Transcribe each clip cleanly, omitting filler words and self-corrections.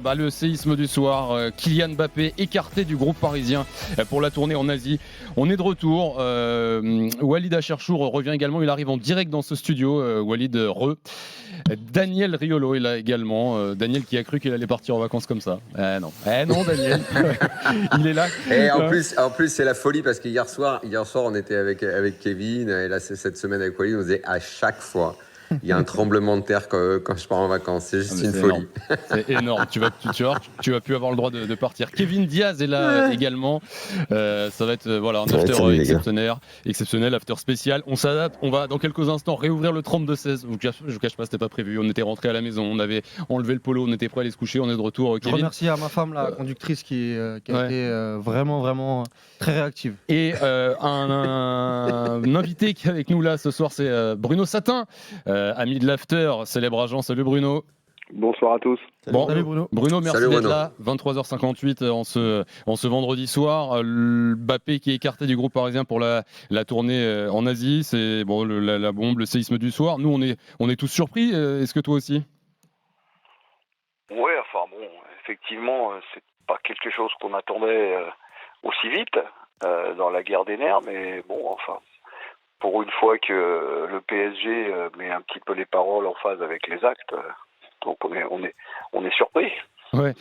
Le séisme du soir, Kylian Mbappé écarté du groupe parisien pour la tournée en Asie. On est de retour. Walid Acharchour revient également. Il arrive en direct dans ce studio. Walid Daniel Riolo est là également. Daniel qui a cru qu'il allait partir en vacances comme ça. Non, Daniel. Il est là. Et en plus, c'est la folie parce qu'hier soir, on était avec Kevin. Et là, cette semaine avec Walid, on disait à chaque fois. Il y a un tremblement de terre quand je pars en vacances. C'est juste une folie. C'est énorme. Tu vas plus avoir le droit de partir. Kevin Diaz est là également. Ça va être un after exceptionnel, after spécial. On s'adapte. On va dans quelques instants réouvrir le 32-16. Je vous cache pas, c'était pas prévu. On était rentré à la maison. On avait enlevé le polo. On était prêt à aller se coucher. On est de retour. Je remercie à ma femme, la conductrice, qui a été vraiment très réactive. Et un invité qui est avec nous là ce soir, c'est Bruno Satin. Ami de l'After, célèbre agent. Salut Bruno. Bonsoir à tous. Salut Bruno. Bruno, merci d'être là. 23h58 en ce vendredi soir. Mbappé qui est écarté du groupe parisien pour la tournée en Asie. C'est la bombe, le séisme du soir. Nous, on est tous surpris. Est-ce que toi aussi ? Ouais, effectivement, c'est pas quelque chose qu'on attendait aussi vite dans la guerre des nerfs, mais pour une fois que le PSG met un petit peu les paroles en phase avec les actes, donc on est surpris. Ouais.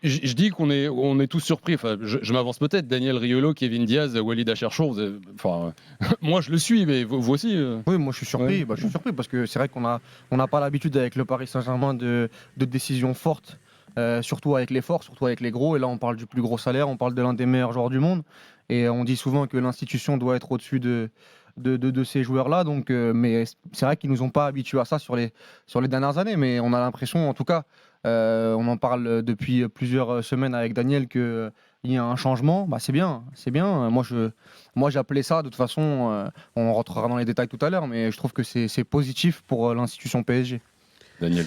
Je dis qu'on est tous surpris. Enfin, je m'avance peut-être. Daniel Riolo, Kevin Diaz, Walid Acharchour. Moi je le suis, mais vous aussi. Oui, moi je suis surpris. Je suis surpris parce que c'est vrai qu'on n'a pas l'habitude avec le Paris Saint-Germain de décisions fortes, surtout avec les forts, surtout avec les gros. Et là, on parle du plus gros salaire, on parle de l'un des meilleurs joueurs du monde. Et on dit souvent que l'institution doit être au-dessus de ces joueurs-là, mais c'est vrai qu'ils nous ont pas habitués à ça sur les dernières années, mais on a l'impression, en tout cas, on en parle depuis plusieurs semaines avec Daniel, qu'il y a un changement. C'est bien. Moi j'appelais ça, de toute façon, on rentrera dans les détails tout à l'heure, mais je trouve que c'est positif pour l'institution PSG. Daniel,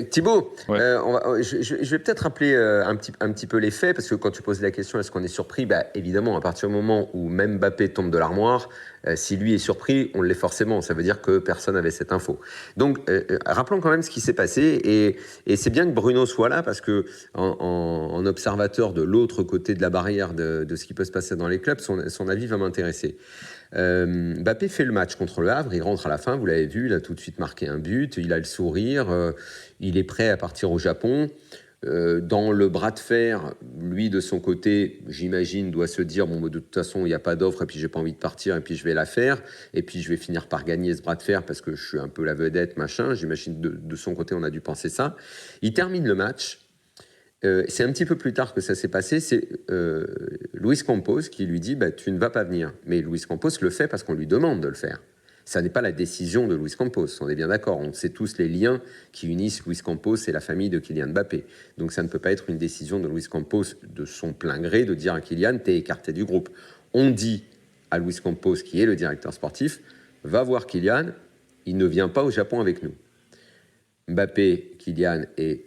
Thibaut, je vais peut-être rappeler un petit peu les faits, parce que quand tu poses la question, est-ce qu'on est surpris ? Évidemment, à partir du moment où même Mbappé tombe de l'armoire, si lui est surpris, on l'est forcément. Ça veut dire que personne n'avait cette info. Donc, rappelons quand même ce qui s'est passé, et c'est bien que Bruno soit là, parce que en observateur de l'autre côté de la barrière de ce qui peut se passer dans les clubs, son avis va m'intéresser. Mbappé fait le match contre le Havre, il rentre à la fin, vous l'avez vu, il a tout de suite marqué un but, il a le sourire, il est prêt à partir au Japon. Dans le bras de fer, lui de son côté, j'imagine, doit se dire de toute façon il n'y a pas d'offre, et puis j'ai pas envie de partir, et puis je vais la faire, et puis je vais finir par gagner ce bras de fer parce que je suis un peu la vedette, machin. J'imagine de son côté on a dû penser ça. Il termine le match. C'est un petit peu plus tard que ça s'est passé, c'est Luis Campos qui lui dit tu ne vas pas venir. Mais Luis Campos le fait parce qu'on lui demande de le faire. Ça n'est pas la décision de Luis Campos, on est bien d'accord. On sait tous les liens qui unissent Luis Campos et la famille de Kylian Mbappé. Donc ça ne peut pas être une décision de Luis Campos de son plein gré de dire à Kylian t'es écarté du groupe. On dit à Luis Campos, qui est le directeur sportif, va voir Kylian, il ne vient pas au Japon avec nous. Mbappé, Kylian est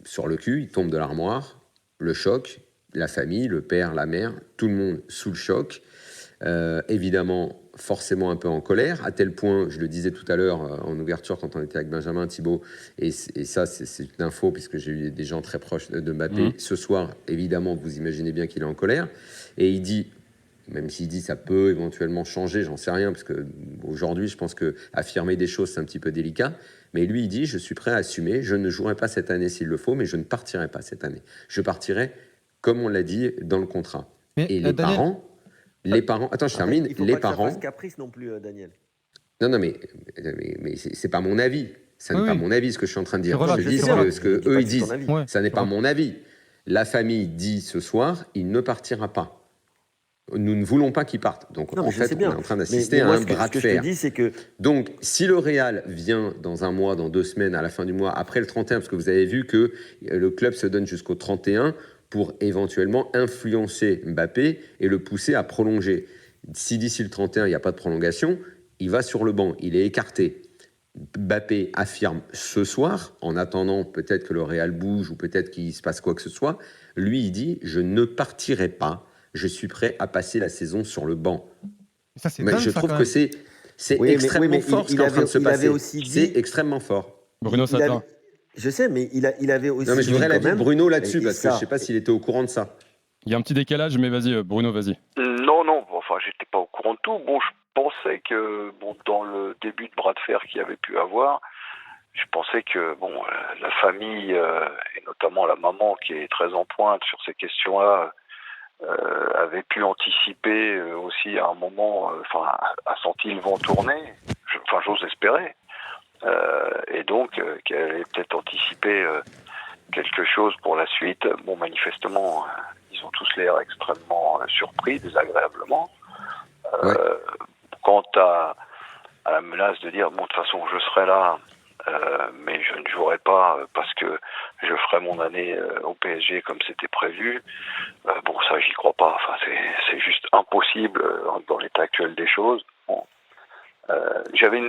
sur le cul, il tombe de l'armoire, le choc, la famille, le père, la mère, tout le monde sous le choc, évidemment forcément un peu en colère, à tel point, je le disais tout à l'heure en ouverture quand on était avec Benjamin, Thibaut, et ça c'est une info puisque j'ai eu des gens très proches de Mbappé, ce soir évidemment vous imaginez bien qu'il est en colère, et il dit, même s'il dit ça peut éventuellement changer, j'en sais rien, parce qu'aujourd'hui je pense qu'affirmer des choses c'est un petit peu délicat. Mais lui, il dit, je suis prêt à assumer, je ne jouerai pas cette année s'il le faut, mais je ne partirai pas cette année. Je partirai, comme on l'a dit, dans le contrat. Et les parents... Attends, je termine. Il faut les pas parents... que ça fasse caprice non plus, Daniel. Non, mais c'est pas mon avis. Ça n'est pas mon avis, ce que je suis en train de dire. Je dis ce qu'eux, ils disent. Ça n'est pas mon avis. La famille dit ce soir, il ne partira pas. Nous ne voulons pas qu'il parte. Donc, en fait, on est en train d'assister à un bras de fer. Ce que je te dis, c'est que... Donc, si le Real vient dans un mois, dans 2 semaines, à la fin du mois, après le 31, parce que vous avez vu que le club se donne jusqu'au 31 pour éventuellement influencer Mbappé et le pousser à prolonger. Si d'ici le 31, il n'y a pas de prolongation, il va sur le banc, il est écarté. Mbappé affirme ce soir, en attendant peut-être que le Real bouge ou peut-être qu'il se passe quoi que ce soit, lui, il dit « Je ne partirai pas. Je suis prêt à passer la saison sur le banc. » Ça, c'est mais dingue, je trouve que c'est extrêmement fort ce qui est en train de se passer. C'est extrêmement fort. Bruno Satin. Je sais, mais il avait aussi. Non, mais je voudrais dit l'avis quand de même, Bruno là-dessus, et parce que je ça- ne sais pas s'il était au courant de ça. Il y a un petit décalage, mais vas-y, Bruno, vas-y. Non, enfin, j'étais pas au courant de tout. Bon, je pensais que, dans le début de bras de fer qu'il y avait pu avoir, je pensais que, la famille, et notamment la maman qui est très en pointe sur ces questions-là, avait pu anticiper aussi à un moment, a senti le vent tourner, j'ose espérer, et donc qu'elle allait peut-être anticiper quelque chose pour la suite. Bon, manifestement, ils ont tous l'air extrêmement surpris, désagréablement. Ouais. Quant à la menace de dire, de toute façon, je serai là, mais je ne jouerai pas parce que je ferai mon année au PSG comme c'était prévu. Ça, j'y crois pas. Enfin, c'est juste impossible dans l'état actuel des choses. Bon. J'avais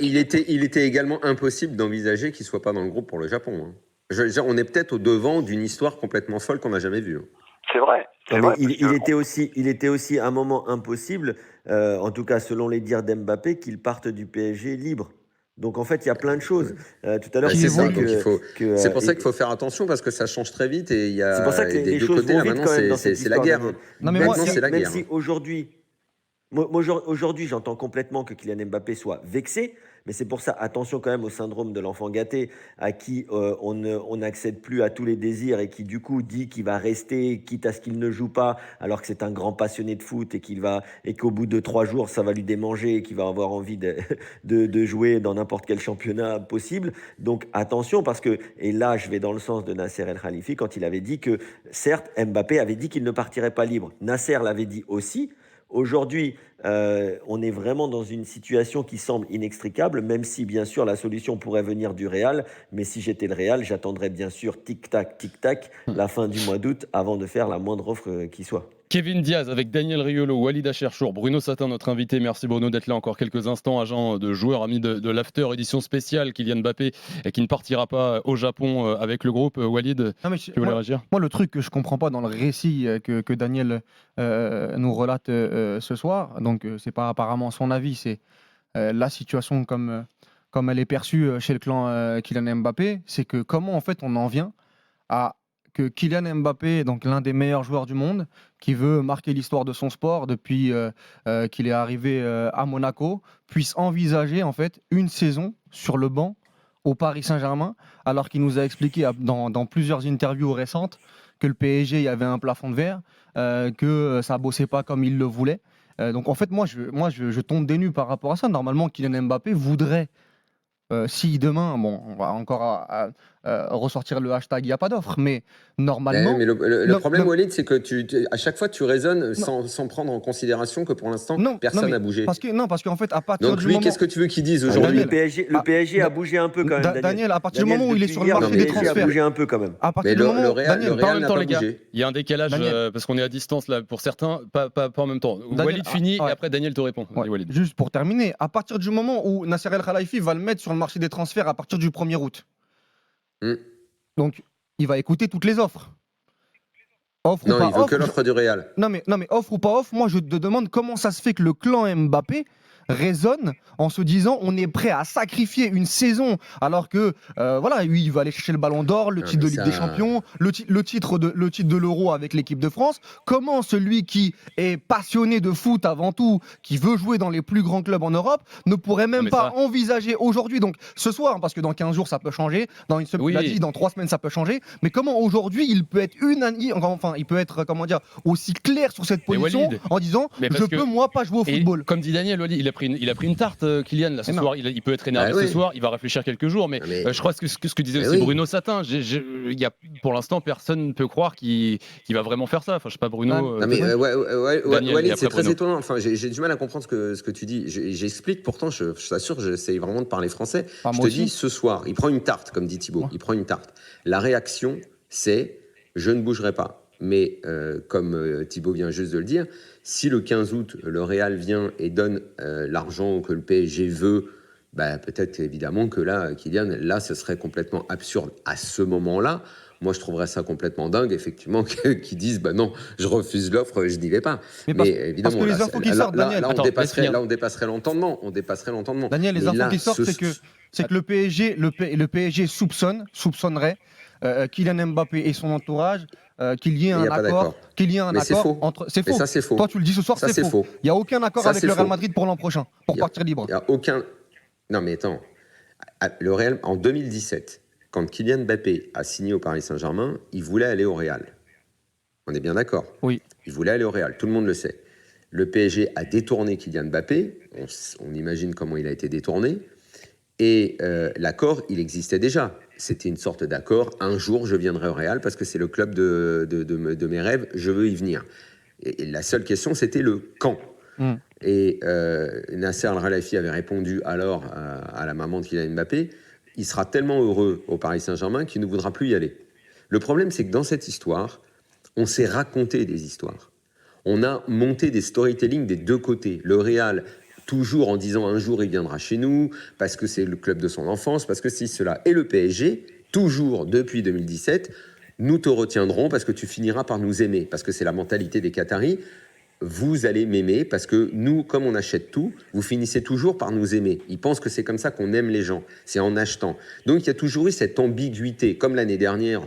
Il était également impossible d'envisager qu'il ne soit pas dans le groupe pour le Japon. Hein. Je veux dire, on est peut-être au devant d'une histoire complètement folle qu'on n'a jamais vue. Hein. C'est vrai. Non, mais il Parce que- était aussi un moment impossible, en tout cas selon les dires d'Mbappé, qu'il parte du PSG libre. Donc en fait, il y a plein de choses. Tout à l'heure, C'est tu ça. disais Donc c'est pour ça et- qu'il faut faire attention parce que ça change très vite et il y a c'est pour ça que et des les deux choses côtés vont là vite maintenant quand même dans c'est cette la histoire, guerre. Daniel. Hein. Non, mais Maintenant moi, c'est la Même guerre. si aujourd'hui, aujourd'hui, j'entends complètement que Kylian Mbappé soit vexé, mais c'est pour ça, attention quand même au syndrome de l'enfant gâté, à qui on n'accède plus à tous les désirs et qui du coup dit qu'il va rester, quitte à ce qu'il ne joue pas, alors que c'est un grand passionné de foot et qu'au bout de 3 jours, ça va lui démanger et qu'il va avoir envie de jouer dans n'importe quel championnat possible. Donc attention, parce que, et là je vais dans le sens de Nasser El Khalifi, quand il avait dit que, certes, Mbappé avait dit qu'il ne partirait pas libre. Nasser l'avait dit aussi. Aujourd'hui, on est vraiment dans une situation qui semble inextricable, même si bien sûr la solution pourrait venir du Real. Mais si j'étais le Real, j'attendrais bien sûr tic-tac, la fin du mois d'août avant de faire la moindre offre qui soit. Kevin Diaz avec Daniel Riolo, Walid Acharchour, Bruno Satin, notre invité. Merci Bruno d'être là encore quelques instants. Agent de joueur, ami de l'After, édition spéciale, Kylian Mbappé, qui ne partira pas au Japon avec le groupe. Walid, Non, mais tu voulais réagir ? moi, le truc que je comprends pas dans le récit que Daniel nous relate ce soir, donc c'est pas apparemment son avis, c'est la situation comme elle est perçue chez le clan Kylian Mbappé, c'est que comment en fait on en vient à que Kylian Mbappé, donc l'un des meilleurs joueurs du monde, qui veut marquer l'histoire de son sport depuis qu'il est arrivé à Monaco, puisse envisager en fait une saison sur le banc au Paris Saint-Germain, alors qu'il nous a expliqué dans plusieurs interviews récentes que le PSG il y avait un plafond de verre, que ça bossait pas comme il le voulait. Donc en fait moi je tombe des nues par rapport à ça. Normalement Kylian Mbappé voudrait si demain, on va encore ressortir le hashtag il n'y a pas d'offre, mais normalement. Mais le problème, non, Walid, c'est que à chaque fois, tu raisonnes sans prendre en considération que pour l'instant, personne n'a bougé. Parce qu'en fait, à partir Donc du lui, moment. qu'est-ce que tu veux qu'il dise aujourd'hui? Le PSG a bougé un peu quand même. Daniel, à partir du moment où il est sur le marché des transferts. Il a bougé un peu quand même. À partir Mais du moment le où. Real n'a pas bougé. Il y a un décalage parce qu'on est à distance là pour certains, pas en même temps. Walid finit et après Daniel te répond. Ouais, juste pour terminer, à partir du moment où Nasser El Khelaïfi va le mettre sur le marché des transferts à partir du 1er août. Donc, il va écouter toutes les offres. Offre non, ou pas il veut offre, que l'offre du Real. Non mais offre ou pas offre, moi je te demande comment ça se fait que le clan Mbappé raisonne en se disant on est prêt à sacrifier une saison alors que voilà, lui il va aller chercher le ballon d'or, le titre de Ligue des Champions, le titre de l'Euro avec l'équipe de France. Comment celui qui est passionné de foot avant tout, qui veut jouer dans les plus grands clubs en Europe, ne pourrait même pas envisager aujourd'hui, donc ce soir, parce que dans 15 jours ça peut changer, dans une semaine, dans 3 semaines ça peut changer, mais comment aujourd'hui il peut être il peut être aussi clair sur cette position en disant je peux moi pas jouer au football. Comme dit Daniel, il a pris une tarte, Kylian, là, ce soir. Il peut être énervé ce soir, il va réfléchir quelques jours, mais je crois que ce que disait aussi Bruno Satin, pour l'instant, personne ne peut croure qu'il va vraiment faire ça. Enfin, je sais pas, Bruno. Walid, c'est très étonnant. Enfin, j'ai du mal à comprendre ce que tu dis. J'explique, pourtant, je t'assure, j'essaye vraiment de parler français. Je te dis, ce soir, il prend une tarte, comme dit Thibaut, il prend une tarte. La réaction, c'est « je ne bougerai pas ». Mais comme Thibaut vient juste de le dire, si le 15 août, le Real vient et donne l'argent que le PSG veut, peut-être évidemment que là, Kylian, là, ce serait complètement absurde. À ce moment-là, moi je trouverais ça complètement dingue, effectivement, qu'ils disent bah non, je refuse l'offre, je n'y vais pas. Mais Mais parce évidemment, que les là, infos qui sortent, Daniel, Attends, laisse finir. on dépasserait l'entendement. On dépasserait l'entendement. Daniel, les Mais infos là, qui sortent, c'est que le PSG soupçonnerait Kylian Mbappé et son entourage qu'il y ait il n'y un a pas accord, d'accord. Mais c'est faux. entre. C'est Mais faux. ça, c'est faux. Toi, tu le dis ce soir, Ça, c'est c'est faux. faux. Il n'y a aucun accord Ça, avec c'est le Real faux. Madrid pour l'an prochain, pour Il y a- partir libre. Il n'y a aucun. Non, mais attends. Le Real, en 2017, quand Kylian Mbappé a signé au Paris Saint-Germain, il voulait aller au Real. On est bien d'accord. Oui. Il voulait aller au Real, tout le monde le sait. Le PSG a détourné Kylian Mbappé, on imagine comment il a été détourné, et l'accord, il existait déjà. C'était une sorte d'accord, un jour je viendrai au Real parce que c'est le club de mes rêves, je veux y venir. Et la seule question, c'était le quand. Et Nasser Al-Khelaifi avait répondu alors à la maman de Kylian Mbappé, il sera tellement heureux au Paris Saint-Germain qu'il ne voudra plus y aller. Le problème, c'est que dans cette histoire, on s'est raconté des histoires. On a monté des storytelling des deux côtés. Le Real, toujours en disant un jour il viendra chez nous, parce que c'est le club de son enfance, parce que c'est cela. Et le PSG, toujours depuis 2017, nous te retiendrons parce que tu finiras par nous aimer, parce que c'est la mentalité des Qataris. Vous allez m'aimer parce que nous, comme on achète tout, vous finissez toujours par nous aimer. Ils pensent que c'est comme ça qu'on aime les gens, c'est en achetant. Donc il y a toujours eu cette ambiguïté, comme l'année dernière,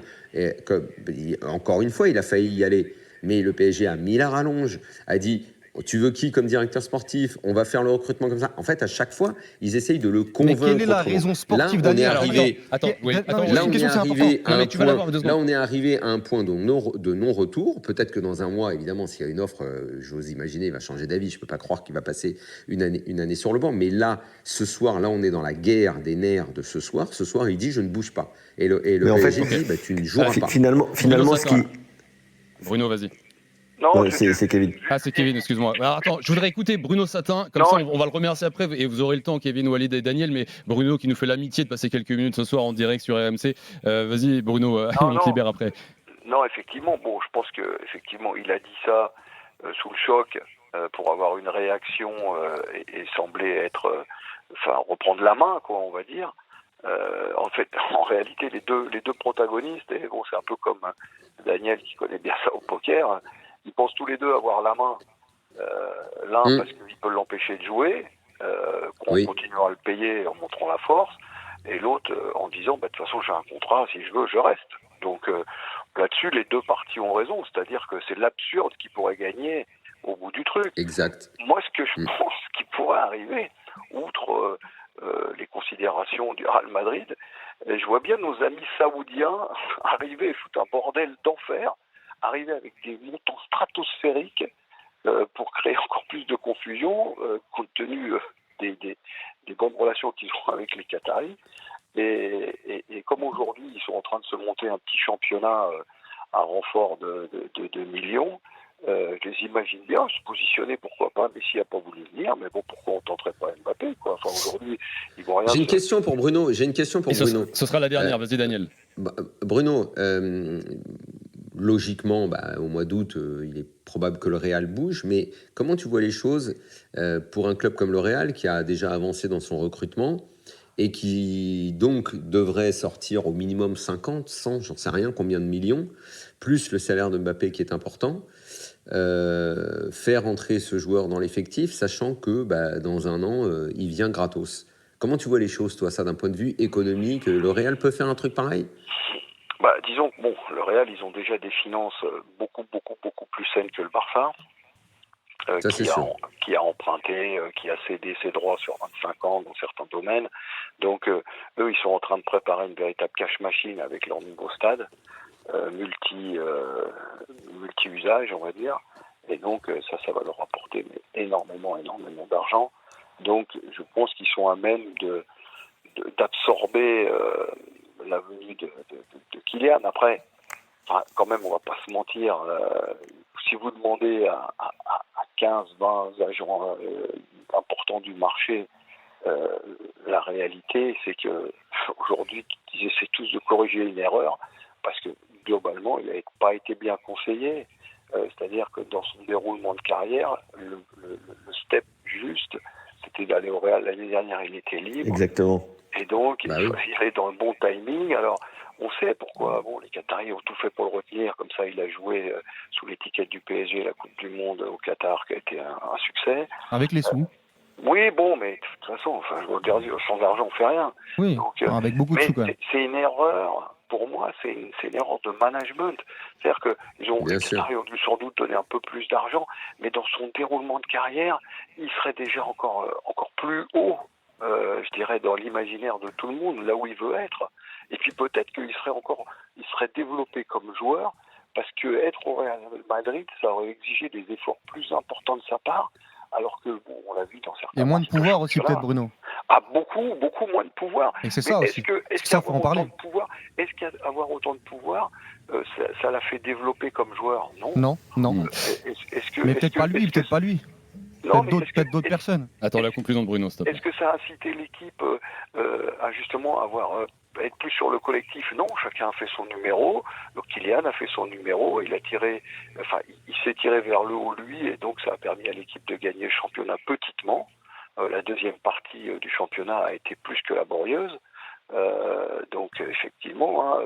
encore une fois, il a failli y aller. Mais le PSG a mis la rallonge, a dit tu veux qui comme directeur sportif? On va faire le recrutement comme ça. En fait, à chaque fois, ils essayent de le convaincre. Mais quelle est la autrement. raison sportive, Là, on est Daniel? arrivé. Non, Là, on est arrivé à un point de non-retour. Peut-être que dans un mois, évidemment, s'il y a une offre, j'ose imaginer, il va changer d'avis. Je ne peux pas croire qu'il va passer une année sur le banc. Mais là, ce soir, là, on est dans la guerre des nerfs de ce soir. Ce soir, il dit je ne bouge pas. Et le PSG dit bah, tu ne joueras pas. Finalement, ce qui. Bruno, vas-y. Non, c'est Kevin. Ah, c'est Kevin, excuse-moi. Alors, attends, je voudrais écouter Bruno Satin, comme Non, ça on va le remercier après et vous aurez le temps, Kevin, Walid et Daniel, mais Bruno qui nous fait l'amitié de passer quelques minutes ce soir en direct sur RMC. Vas-y, Bruno, on te libère après. Non, effectivement, bon, je pense que effectivement, il a dit ça sous le choc pour avoir une réaction et sembler être, reprendre la main, quoi, on va dire. En fait, en réalité, les deux protagonistes, et bon, c'est un peu comme Daniel qui connaît bien ça au poker, ils pensent tous les deux avoir la main. L'un parce qu'il peut l'empêcher de jouer, qu'on continuera à le payer en montrant la force, et l'autre en disant de toute façon j'ai un contrat, si je veux je reste. Donc là-dessus les deux parties ont raison, c'est-à-dire que c'est l'absurde qui pourrait gagner au bout du truc. Exact. Moi ce que je pense qui pourrait arriver, outre les considérations du Real Madrid, je vois bien nos amis saoudiens arriver, foutre un bordel d'enfer, arriver avec des montants stratosphériques pour créer encore plus de confusion, compte tenu des bonnes relations qu'ils ont avec les Qataris. Et comme aujourd'hui, ils sont en train de se monter un petit championnat à renfort de millions, je les imagine bien se positionner, pourquoi pas, mais s'il n'a pas voulu venir, mais bon, pourquoi on tenterait pas Mbappé, quoi. Enfin, aujourd'hui, ils vont rien... J'ai une question pour Bruno. Ce sera la dernière, vas-y Daniel. Bruno, logiquement, au mois d'août, il est probable que le Real bouge, mais comment tu vois les choses pour un club comme le Real qui a déjà avancé dans son recrutement et qui donc devrait sortir au minimum 50, 100, j'en sais rien, combien de millions, plus le salaire de Mbappé qui est important, faire entrer ce joueur dans l'effectif, sachant que dans un an, il vient gratos. Comment tu vois les choses, toi, ça, d'un point de vue économique? Le Real peut faire un truc pareil? Disons que le Real, ils ont déjà des finances beaucoup plus saines que le Barça, qui a emprunté, qui a cédé ses droits sur 25 ans dans certains domaines. Donc, eux, ils sont en train de préparer une véritable cash machine avec leur nouveau stade, multi-usage, on va dire. Et donc, ça va leur apporter énormément d'argent. Donc, je pense qu'ils sont à même d'absorber la venue de Kylian. Après, quand même, on va pas se mentir. Si vous demandez à 15-20 agents importants du marché, la réalité, c'est que aujourd'hui, ils essaient tous de corriger une erreur parce que globalement, il n'a pas été bien conseillé. C'est-à-dire que dans son déroulement de carrière, le step juste, c'était d'aller au Real. L'année dernière, il était libre. Exactement. Et donc, il fallait dans le bon timing. Alors, On sait pourquoi. Bon, les Qataris ont tout fait pour le retenir. Comme ça, il a joué sous l'étiquette du PSG la Coupe du Monde au Qatar, qui a été un succès. Avec les sous. Oui, bon, mais de toute façon, enfin, je regarde, sans argent, on fait rien. Oui, Donc, avec beaucoup de mais sous quand même. c'est une erreur. Pour moi, c'est une erreur de management. C'est-à-dire que les Qataris ont dû sans doute donner un peu plus d'argent, mais dans son déroulement de carrière, il serait déjà encore plus haut, je dirais, dans l'imaginaire de tout le monde, là où il veut être. Et puis peut-être qu'il serait développé comme joueur, parce que être au Real Madrid, ça aurait exigé des efforts plus importants de sa part, alors que, bon, on l'a vu dans certains... Et moins de pouvoir aussi peut-être, Bruno. Ah, beaucoup moins de pouvoir. Et c'est ça aussi. Ça, faut en parler. Est-ce qu'avoir autant de pouvoir, ça l'a fait développer comme joueur? Non. Non. Mais peut-être pas lui. Peut-être d'autres personnes. Attends la conclusion de Bruno, stop. Est-ce que ça a incité l'équipe à justement être plus sur le collectif? Non, chacun a fait son numéro. Donc Kylian a fait son numéro, il s'est tiré vers le haut lui, et donc ça a permis à l'équipe de gagner le championnat petitement. La deuxième partie du championnat a été plus que laborieuse. Donc effectivement,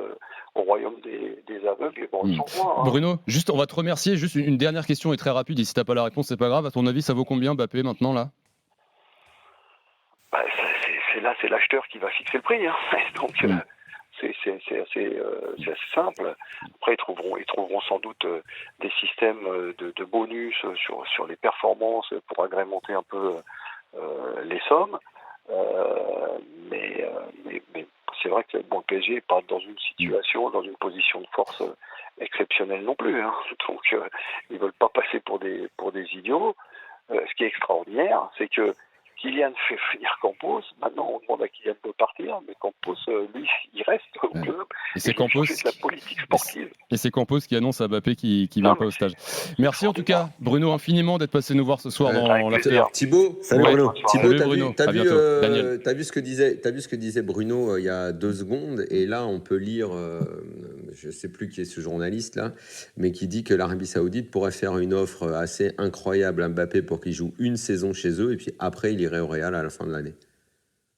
au royaume des aveugles, les bancs sont loin. Bruno, juste, on va te remercier. Juste une dernière question et très rapide. Et si t'as pas la réponse, c'est pas grave. À ton avis, ça vaut combien Mbappé maintenant là? C'est l'acheteur qui va fixer le prix. Hein. Donc c'est assez simple. Après, ils trouveront sans doute des systèmes de bonus sur les performances pour agrémenter un peu les sommes. Mais c'est vrai que le PSG n'est pas dans une situation, dans une position de force exceptionnelle non plus. Hein. Donc ils ne veulent pas passer pour des idiots. Ce qui est extraordinaire, c'est que Kylian fait venir Campos. Maintenant, on demande à Kylian de partir, mais Campos, lui, il reste au club. Et c'est Campos de la politique sportive. Et c'est Campos qui annonce à Mbappé qui vient pas au stage. Merci en tout cas, Bruno, infiniment d'être passé nous voir ce soir dans l'after. Thibaut, salut Bruno. Thibaut, t'as vu ce que disait Bruno il y a 2 secondes, et là on peut lire, je sais plus qui est ce journaliste là, mais qui dit que l'Arabie Saoudite pourrait faire une offre assez incroyable à Mbappé pour qu'il joue une saison chez eux, et puis après il irait au Real à la fin de l'année.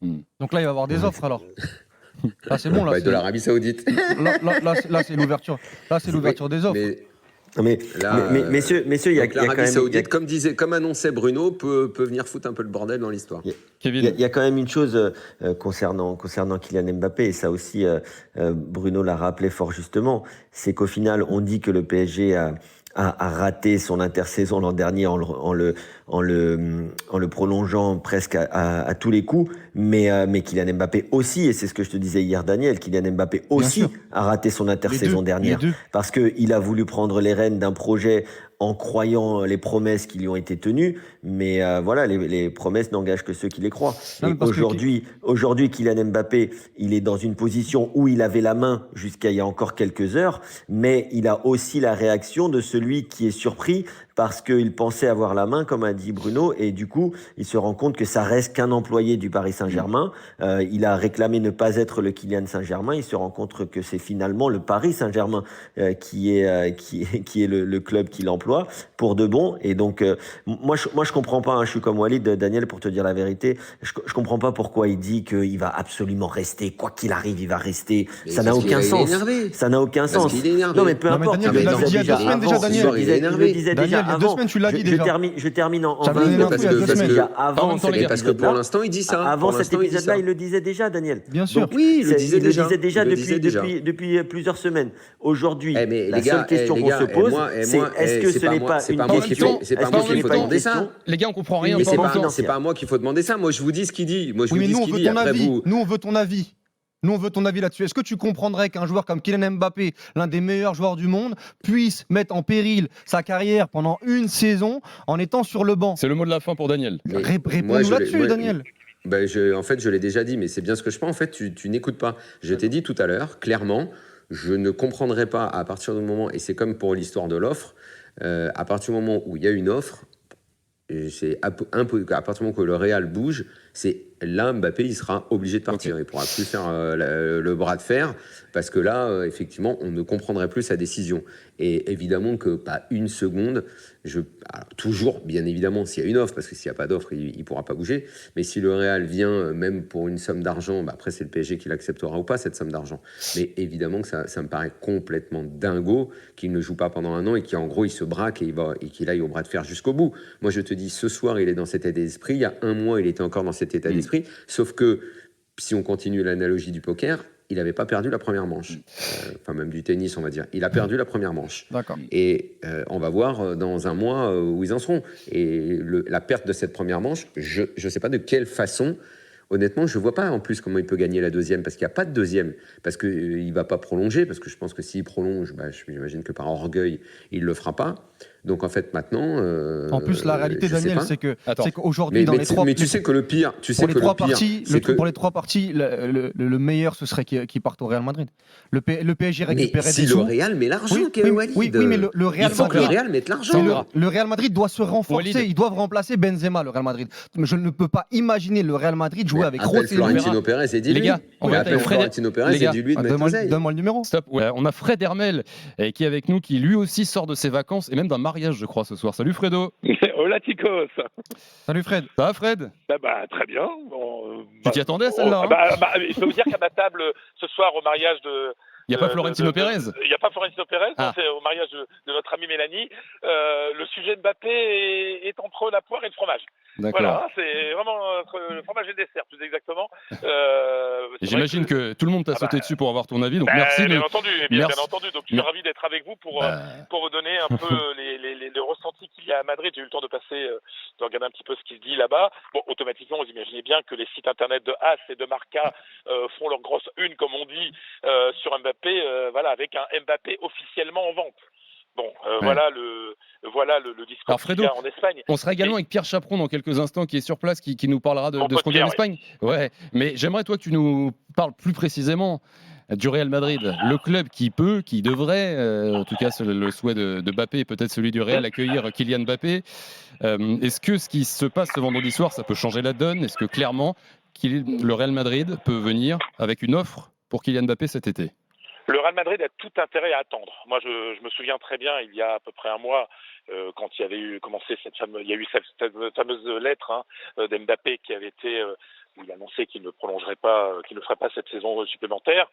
Donc là il va y avoir des offres alors. Là c'est bon, là, de l'Arabie Saoudite. Là c'est l'ouverture. Là c'est l'ouverture des offres. Messieurs, il y a quand l'Arabie même, Saoudite, comme annonçait Bruno, peut venir foutre un peu le bordel dans l'histoire. Il y a quand même une chose concernant Kylian Mbappé, et ça aussi Bruno l'a rappelé fort justement, c'est qu'au final on dit que le PSG a raté son intersaison l'an dernier en le prolongeant presque à tous les coups, mais Kylian Mbappé aussi, et c'est ce que je te disais hier Daniel, Kylian Mbappé aussi a raté son intersaison dernière, parce qu'il a voulu prendre les rênes d'un projet en croyant les promesses qui lui ont été tenues, mais voilà, les promesses n'engagent que ceux qui les croient. Et aujourd'hui, Kylian Mbappé, il est dans une position où il avait la main jusqu'à il y a encore quelques heures, mais il a aussi la réaction de celui qui est surpris parce qu'il pensait avoir la main, comme a dit Bruno, et du coup, il se rend compte que ça reste qu'un employé du Paris Saint-Germain. Il a réclamé ne pas être le Kylian Saint-Germain. Il se rend compte que c'est finalement le Paris Saint-Germain qui est le club qui l'emploie pour de bon. Et donc, moi, je comprends pas. Hein, je suis comme Walid, Daniel, pour te dire la vérité. Je comprends pas pourquoi il dit qu'il va absolument rester. Quoi qu'il arrive, il va rester. Mais ça n'a aucun sens. Ça n'a aucun sens. Non, mais peu importe. Daniel, il l'a dit il y a 2 semaines déjà, Daniel. Il est énervé. Daniel, il y a 2 semaines, tu l'as dit déjà. Je termine en Ça 20 parce que pour l'instant, il dit ça. Avant cet épisode-là, il le disait déjà, Daniel. Bien sûr. Donc, oui, il le disait déjà depuis plusieurs semaines. Aujourd'hui, la seule question qu'on se pose, c'est est-ce que ce n'est pas une question... C'est pas moi qu'il faut demander ça. Les gars, on comprend rien. Mais c'est pas à moi qu'il faut demander ça. Moi, je vous dis ce qu'il dit. Moi, je vous Oui, mais dis nous, ce qu'il dit. Après, vous... Nous, on veut ton avis. Nous, on veut ton avis là-dessus. Est-ce que tu comprendrais qu'un joueur comme Kylian Mbappé, l'un des meilleurs joueurs du monde, puisse mettre en péril sa carrière pendant une saison en étant sur le banc? C'est le mot de la fin pour Daniel. Réponds-nous là-dessus, Daniel. En fait, je l'ai déjà dit, mais c'est bien ce que je pense. En fait, tu n'écoutes pas. Je t'ai dit tout à l'heure, clairement, je ne comprendrai pas à partir du moment, et c'est comme pour l'histoire de l'offre, à partir du moment où il y a une offre, à partir du moment que le Real bouge, c'est là, Mbappé, il sera obligé de partir. Il ne pourra plus faire le bras de fer parce que là, effectivement, on ne comprendrait plus sa décision. Et évidemment que pas une seconde, alors, toujours, bien évidemment, s'il y a une offre, parce que s'il n'y a pas d'offre, il ne pourra pas bouger. Mais si le Real vient, même pour une somme d'argent, après, c'est le PSG qui l'acceptera ou pas, cette somme d'argent. Mais évidemment que ça me paraît complètement dingo qu'il ne joue pas pendant un an et qu'en gros, il se braque et qu'il aille au bras de fer jusqu'au bout. Moi, je te dis, ce soir, il est dans cet état d'esprit. Il y a un mois, il était encore dans cet état d'esprit. Sauf que, si on continue l'analogie du poker, il n'avait pas perdu la première manche. Enfin, même du tennis, on va dire. Il a perdu la première manche. D'accord. Et on va voir dans un mois où ils en seront. Et la perte de cette première manche, je ne sais pas de quelle façon. Honnêtement, je ne vois pas en plus comment il peut gagner la deuxième, parce qu'il n'y a pas de deuxième, parce qu'il ne va pas prolonger, parce que je pense que s'il prolonge, j'imagine que par orgueil, il ne le fera pas. Donc en fait, maintenant... En plus, la réalité, Daniel, c'est qu'aujourd'hui, dans les trois... Mais tu sais que le pire... Pour les trois parties, le meilleur, ce serait qu'il parte au Real Madrid. Le PSG récupérait des sous. Le Real met l'argent, Walid. Oui, mais le Real Madrid... le Real mette l'argent. Le Real Madrid doit se renforcer. Ils doivent remplacer Benzema, le Real Madrid. Je ne peux pas imaginer le Real Madrid jouer avec Rossi. Florentino Pérez et dis-lui. Les gars, on va appeler Florentino Pérez et dis-lui de mettre l'oseille. Donne-moi le numéro. Stop. Ouais, on a Fred Hermel qui est avec nous, qui lui aussi sort de ses vacances et même d'un mariage, je crois, ce soir. Salut Fredo. Hola Ticos. Salut Fred. Ça va Fred? Très bien. Tu t'y attendais à celle-là je peux vous dire qu'à ma table, ce soir, au mariage de... Il n'y a pas Florentino Pérez? Il n'y a pas Florentino Pérez, Ah. c'est au mariage de notre amie Mélanie. Le sujet Mbappé est entre la poire et le fromage. D'accord. Voilà, c'est vraiment le fromage et le dessert, plus exactement. J'imagine que tout le monde t'a sauté dessus pour avoir ton avis, donc merci. Bien entendu. Donc je suis Merci. ravi d'être avec vous pour vous donner un peu les ressentis qu'il y a à Madrid. J'ai eu le temps de passer, de regarder un petit peu ce qui se dit là-bas. Bon, automatiquement, vous imaginez bien que les sites internet de AS et de Marca font leur grosse une, comme on dit, sur Mbappé, avec un Mbappé officiellement en vente. Bon, voilà le discours Alors, Fredo, qu'il y a en Espagne. On sera également avec Pierre Chaperon dans quelques instants, qui est sur place, qui nous parlera de ce qu'on dit en Espagne. Ouais, mais j'aimerais toi que tu nous parles plus précisément du Real Madrid, le club qui devrait, en tout cas c'est le souhait de Mbappé et peut-être celui du Real, accueillir Kylian Mbappé. Est-ce que ce qui se passe ce vendredi soir, ça peut changer la donne? Est-ce que clairement le Real Madrid peut venir avec une offre pour Kylian Mbappé cet été? Le Real Madrid a tout intérêt à attendre. Moi, je me souviens très bien, il y a à peu près un mois, quand il y avait eu commencé cette fameuse lettre d'Mbappé qui avait été où il annonçait qu'il ne prolongerait pas, qu'il ne ferait pas cette saison supplémentaire.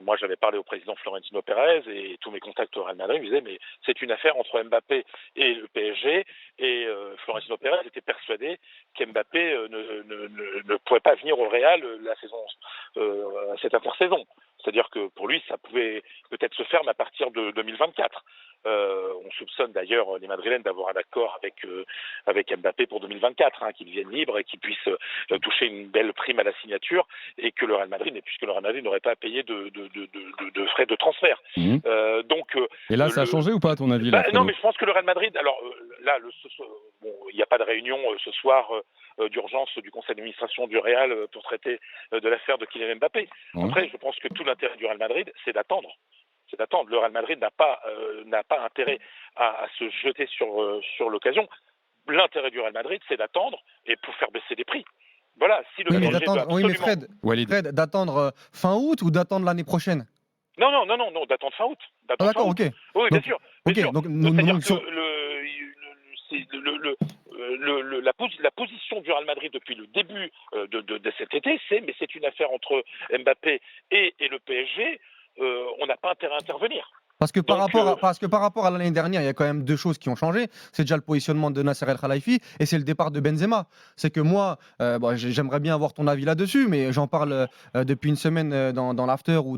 Moi, j'avais parlé au président Florentino Pérez et tous mes contacts au Real Madrid me disaient mais c'est une affaire entre Mbappé et le PSG. Et Florentino Pérez était persuadé qu'Mbappé ne pourrait pas venir au Real la saison, cette intersaison. C'est-à-dire que pour lui, ça pouvait peut-être se faire, mais à partir de 2024. On soupçonne d'ailleurs les Madrilènes d'avoir un accord avec Mbappé pour 2024, qu'il vienne libre et qu'il puisse toucher une belle prime à la signature et que le Real Madrid, puisque le Real Madrid n'aurait pas à payer de frais de transfert. Mmh. Et là, ça a changé ou pas à ton avis non, mais je pense que le Real Madrid, alors là, il n'y a pas de réunion ce soir d'urgence du conseil d'administration du Real pour traiter de l'affaire de Kylian Mbappé. Après, je pense que tout l'intérêt du Real Madrid, c'est d'attendre. Le Real Madrid n'a pas intérêt à se jeter sur l'occasion. L'intérêt du Real Madrid, c'est d'attendre et pour faire baisser les prix. Voilà. Si le PSG doit absolument... Fred, d'attendre fin août ou d'attendre l'année prochaine? Non, d'attendre fin août. D'accord, ok. Oui, bien sûr. C'est-à-dire que la position du Real Madrid depuis le début de cet été, c'est une affaire entre Mbappé et le PSG. On n'a pas intérêt à intervenir. Parce que par rapport à l'année dernière, il y a quand même deux choses qui ont changé. C'est déjà le positionnement de Nasser El Khelaifi et c'est le départ de Benzema. C'est que moi, j'aimerais bien avoir ton avis là-dessus, mais j'en parle depuis une semaine dans l'after ou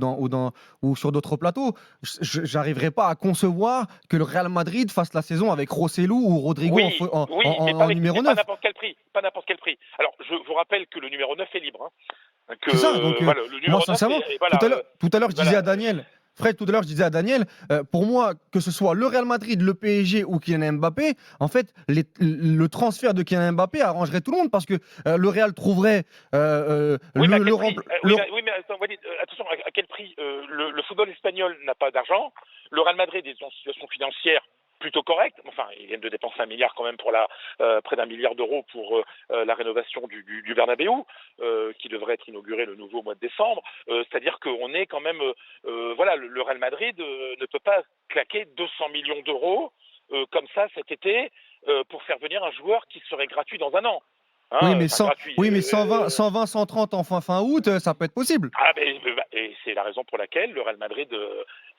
sur d'autres plateaux. J'arriverai pas à concevoir que le Real Madrid fasse la saison avec Rosselló ou Rodrigo en numéro 9. Pas n'importe quel prix. Alors, je vous rappelle que le numéro 9 est libre. C'est ça, donc moi sincèrement, tout à l'heure je disais à Daniel... Fred, tout à l'heure, je disais à Daniel, pour moi, que ce soit le Real Madrid, le PSG ou Kylian Mbappé, en fait, le transfert de Kylian Mbappé arrangerait tout le monde parce que le Real trouverait Oui, mais attends, attention, à quel prix le football espagnol n'a pas d'argent. Le Real Madrid est en situation financière plutôt correct. Enfin, ils viennent de dépenser 1 milliard quand même pour près d'1 milliard d'euros pour la rénovation du Bernabéu, qui devrait être inauguré le nouveau mois de décembre. C'est-à-dire qu'on est quand même, voilà, le Real Madrid ne peut pas claquer 200 millions d'euros comme ça cet été pour faire venir un joueur qui serait gratuit dans un an. Oui, mais, Gratuit. oui, mais 120, 130 en fin août, ça peut être possible. Et c'est la raison pour laquelle le Real Madrid,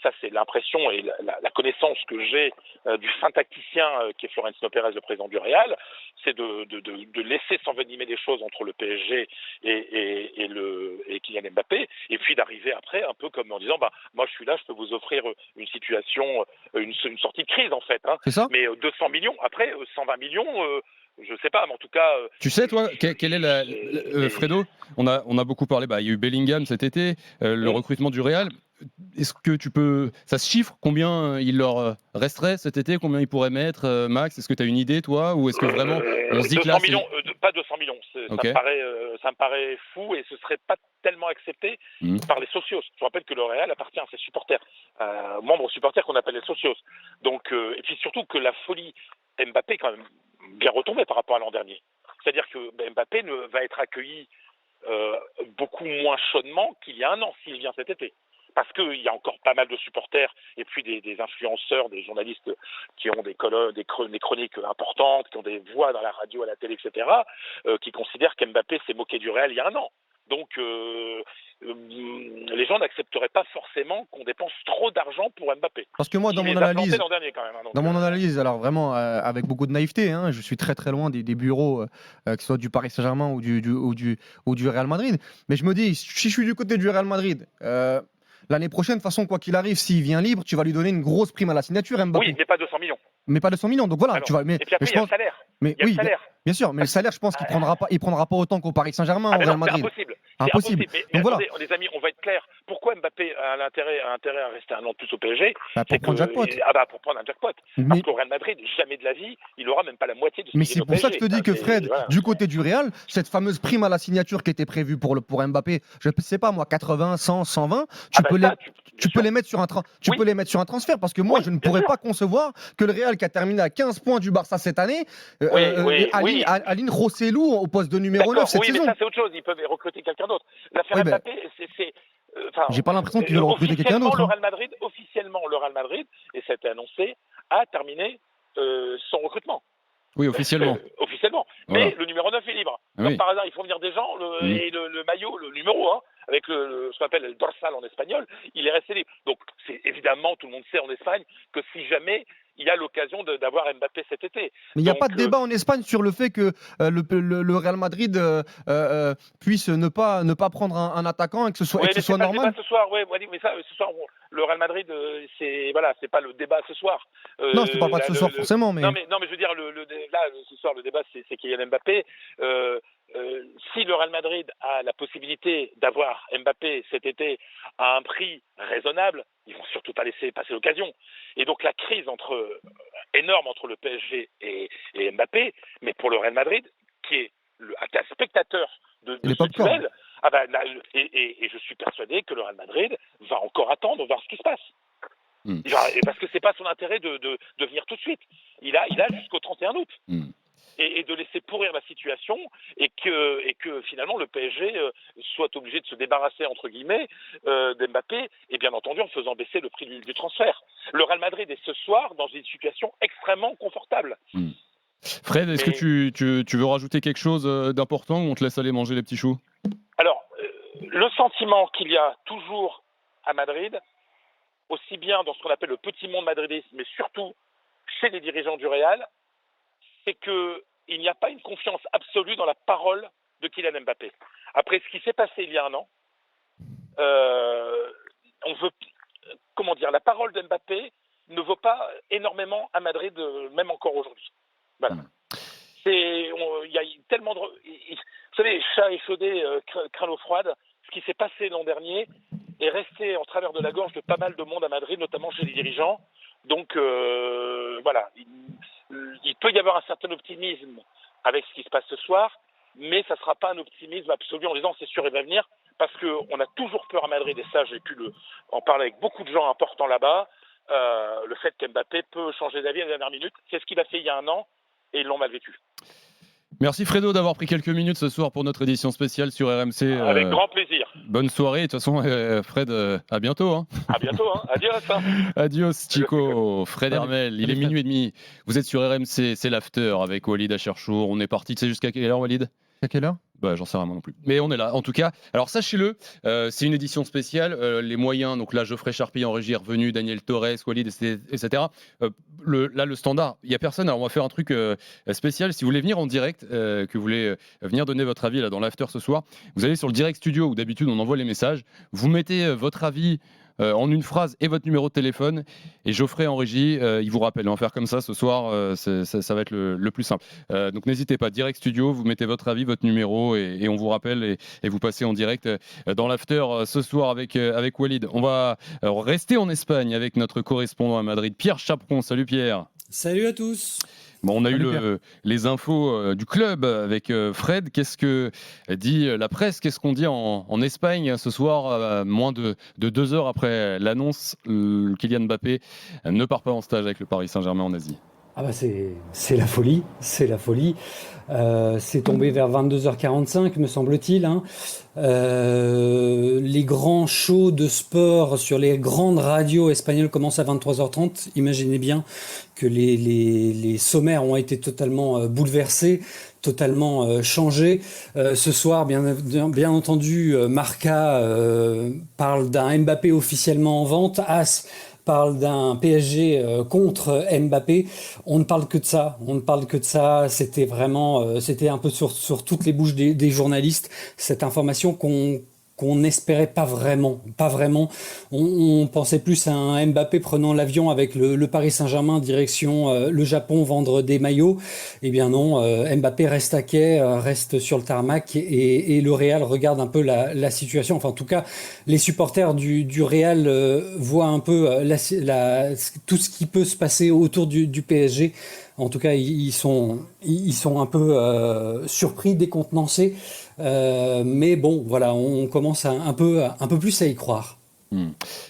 ça c'est l'impression et la connaissance que j'ai du fin tacticien qui est Florentino Pérez, le président du Real, c'est de laisser s'envenimer les choses entre le PSG et Kylian Mbappé, et puis d'arriver après un peu comme en disant moi je suis là, je peux vous offrir une situation, une sortie de crise en fait. C'est ça. Mais 200 millions, après 120 millions. Je sais pas, mais en tout cas. Tu sais, toi, quelle est Fredo, on a beaucoup parlé. Il y a eu Bellingham cet été, le recrutement du Real. Est-ce que ça se chiffre combien il leur resterait cet été, combien ils pourraient mettre, Max? Est-ce que tu as une idée, toi, ou est-ce que vraiment on se dit que là, 200 millions, pas 200 millions. Okay. Ça me paraît fou et ce serait pas tellement accepté par les socios. Je rappelle que le Real appartient à ses supporters, membres supporters qu'on appelle les socios. Donc, et puis surtout que la folie Mbappé est quand même bien retombée par rapport à l'an dernier. C'est-à-dire que Mbappé va être accueilli beaucoup moins chaudement qu'il y a un an s'il vient cet été. Parce qu'il y a encore pas mal de supporters et puis des influenceurs, des journalistes qui ont des chroniques importantes, qui ont des voix dans la radio, à la télé, etc., qui considèrent qu'Mbappé s'est moqué du Real il y a un an. Donc, les gens n'accepteraient pas forcément qu'on dépense trop d'argent pour Mbappé. Parce que moi, dans mon analyse, alors vraiment avec beaucoup de naïveté, je suis très très loin des bureaux, que ce soit du Paris Saint-Germain ou du Real Madrid. Mais je me dis, si je suis du côté du Real Madrid, l'année prochaine, de toute façon, quoi qu'il arrive, s'il vient libre, tu vas lui donner une grosse prime à la signature, Mbappé. Oui, mais pas 200 millions. Mais pas 200 millions, donc voilà. Et puis après, il y a le salaire. Mais oui, bien sûr, mais le salaire, je pense qu'il prendra pas autant qu'au Paris Saint-Germain, au Real Madrid. C'est impossible. Mais donc attendez, les amis, on va être clair. Pourquoi Mbappé a intérêt à rester un an de plus au PSG? Pour prendre jackpot. Pour prendre un jackpot. Parce qu'au Real Madrid, jamais de la vie, il n'aura même pas la moitié de ce qu'il Mais c'est pour ça que je te dis que Fred, du côté du Real, cette fameuse prime à la signature qui était prévue pour Mbappé, je sais pas moi, 80, 100, 120, tu peux les mettre sur un transfert, parce que moi, je ne pourrais pas concevoir que le Real, qui a terminé à 15 points du Barça cette année, aligne Rossellou au poste de numéro 9 cette saison. Mais ça c'est autre chose, ils peuvent recruter quelqu'un d'autre. L'affaire Mbappé, j'ai pas l'impression qu'ils veulent recruter quelqu'un d'autre. Officiellement, le Real Madrid, et ça a été annoncé, a terminé son recrutement. Oui, officiellement. Officiellement. Voilà. Mais le numéro 9 est libre. Oui. Par hasard, ils font venir des gens, et le maillot, le numéro 1, avec ce qu'on appelle le dorsal en espagnol, il est resté libre. Donc, c'est évidemment, tout le monde sait en Espagne, que si jamais il y a l'occasion d'avoir Mbappé cet été. Mais il n'y a pas de débat en Espagne sur le fait que le Real Madrid puisse ne pas prendre un attaquant et que ce soit normal. Ce soir, mais ça, ce soir, le Real Madrid, c'est pas le débat ce soir. Non, je ne parle pas de ce soir forcément, mais. Non, mais je veux dire, là, ce soir, le débat, c'est Kylian Mbappé. Si le Real Madrid a la possibilité d'avoir Mbappé cet été à un prix raisonnable, ils vont surtout pas laisser passer l'occasion. Et donc la crise énorme entre le PSG et Mbappé, mais pour le Real Madrid, qui est un spectateur de ce duel, et je suis persuadé que le Real Madrid va encore attendre voir ce qui se passe. Parce que c'est pas son intérêt de venir tout de suite. Il a jusqu'au 31 août. Et de laisser pourrir la situation et que finalement le PSG soit obligé de se débarrasser entre guillemets d'Mbappé, et bien entendu en faisant baisser le prix du transfert. Le Real Madrid est ce soir dans une situation extrêmement confortable. Fred, est-ce que tu veux rajouter quelque chose d'important ou on te laisse aller manger les petits choux? Alors, le sentiment qu'il y a toujours à Madrid, aussi bien dans ce qu'on appelle le petit monde madridiste, mais surtout chez les dirigeants du Real, c'est qu'il n'y a pas une confiance absolue dans la parole de Kylian Mbappé. Après ce qui s'est passé il y a un an, la parole de Mbappé ne vaut pas énormément à Madrid, même encore aujourd'hui. Voilà. Il y a tellement de... Vous savez, chat échaudé, craint l'eau froide. Ce qui s'est passé l'an dernier est resté en travers de la gorge de pas mal de monde à Madrid, notamment chez les dirigeants. Donc, voilà. Il peut y avoir un certain optimisme avec ce qui se passe ce soir, mais ça ne sera pas un optimisme absolu en disant c'est sûr il va venir, parce qu'on a toujours peur à Madrid, et ça j'ai pu en parler avec beaucoup de gens importants là-bas, le fait qu'Mbappé peut changer d'avis à la dernière minute. C'est ce qu'il a fait il y a un an et ils l'ont mal vécu. Merci Fredo d'avoir pris quelques minutes ce soir pour notre édition spéciale sur RMC. Avec grand plaisir. Bonne soirée. De toute façon, Fred, à bientôt. Hein. À bientôt. Adios. Adios, Chico. Fred Hermel, il est minuit et demi. Vous êtes sur RMC, c'est l'after avec Walid Acharchour. On est parti, tu sais jusqu'à quelle heure, Walid ? À quelle heure ? Bah, j'en sais rien moi non plus. Mais on est là, en tout cas. Alors sachez-le, c'est une édition spéciale. Les moyens, donc là, Geoffrey Charpie en régie est revenu, Daniel Torres, Walid, etc. Là, le standard, il n'y a personne. Alors on va faire un truc spécial. Si vous voulez venir en direct, que vous voulez venir donner votre avis là, dans l'after ce soir, vous allez sur le direct studio où d'habitude on envoie les messages. Vous mettez votre avis en une phrase et votre numéro de téléphone, et Geoffrey en régie, il vous rappelle. On va faire comme ça ce soir, ça va être le plus simple. Donc n'hésitez pas, direct studio, vous mettez votre avis, votre numéro, et on vous rappelle, et vous passez en direct dans l'after ce soir avec Walid. On va rester en Espagne avec notre correspondant à Madrid, Pierre Chaperon. Salut Pierre. Salut à tous. Bon, on a Salut eu les infos du club avec Fred. Qu'est-ce que dit la presse ? Qu'est-ce qu'on dit en Espagne ce soir, moins de 2 heures après l'annonce, Kylian Mbappé ne part pas en stage avec le Paris Saint-Germain en Asie. Ah bah c'est la folie, c'est la folie. C'est tombé vers 22h45 me semble-t-il. Hein. Les grands shows de sport sur les grandes radios espagnoles commencent à 23h30. Imaginez bien que les sommaires ont été totalement bouleversés, totalement changés. Ce soir, bien entendu, Marca parle d'un Mbappé officiellement en vente. AS parle d'un PSG contre Mbappé. On ne parle que de ça. C'était vraiment, c'était un peu sur toutes les bouches des journalistes, cette information qu'on n'espérait pas vraiment. On pensait plus à un Mbappé prenant l'avion avec le Paris Saint-Germain direction le Japon vendre des maillots. Eh bien non, Mbappé reste à quai, reste sur le tarmac et le Real regarde un peu la situation. Enfin, en tout cas, les supporters du Real voient un peu tout ce qui peut se passer autour du PSG. En tout cas, ils sont un peu surpris, décontenancés. Mais bon, voilà, on commence un peu plus à y croire.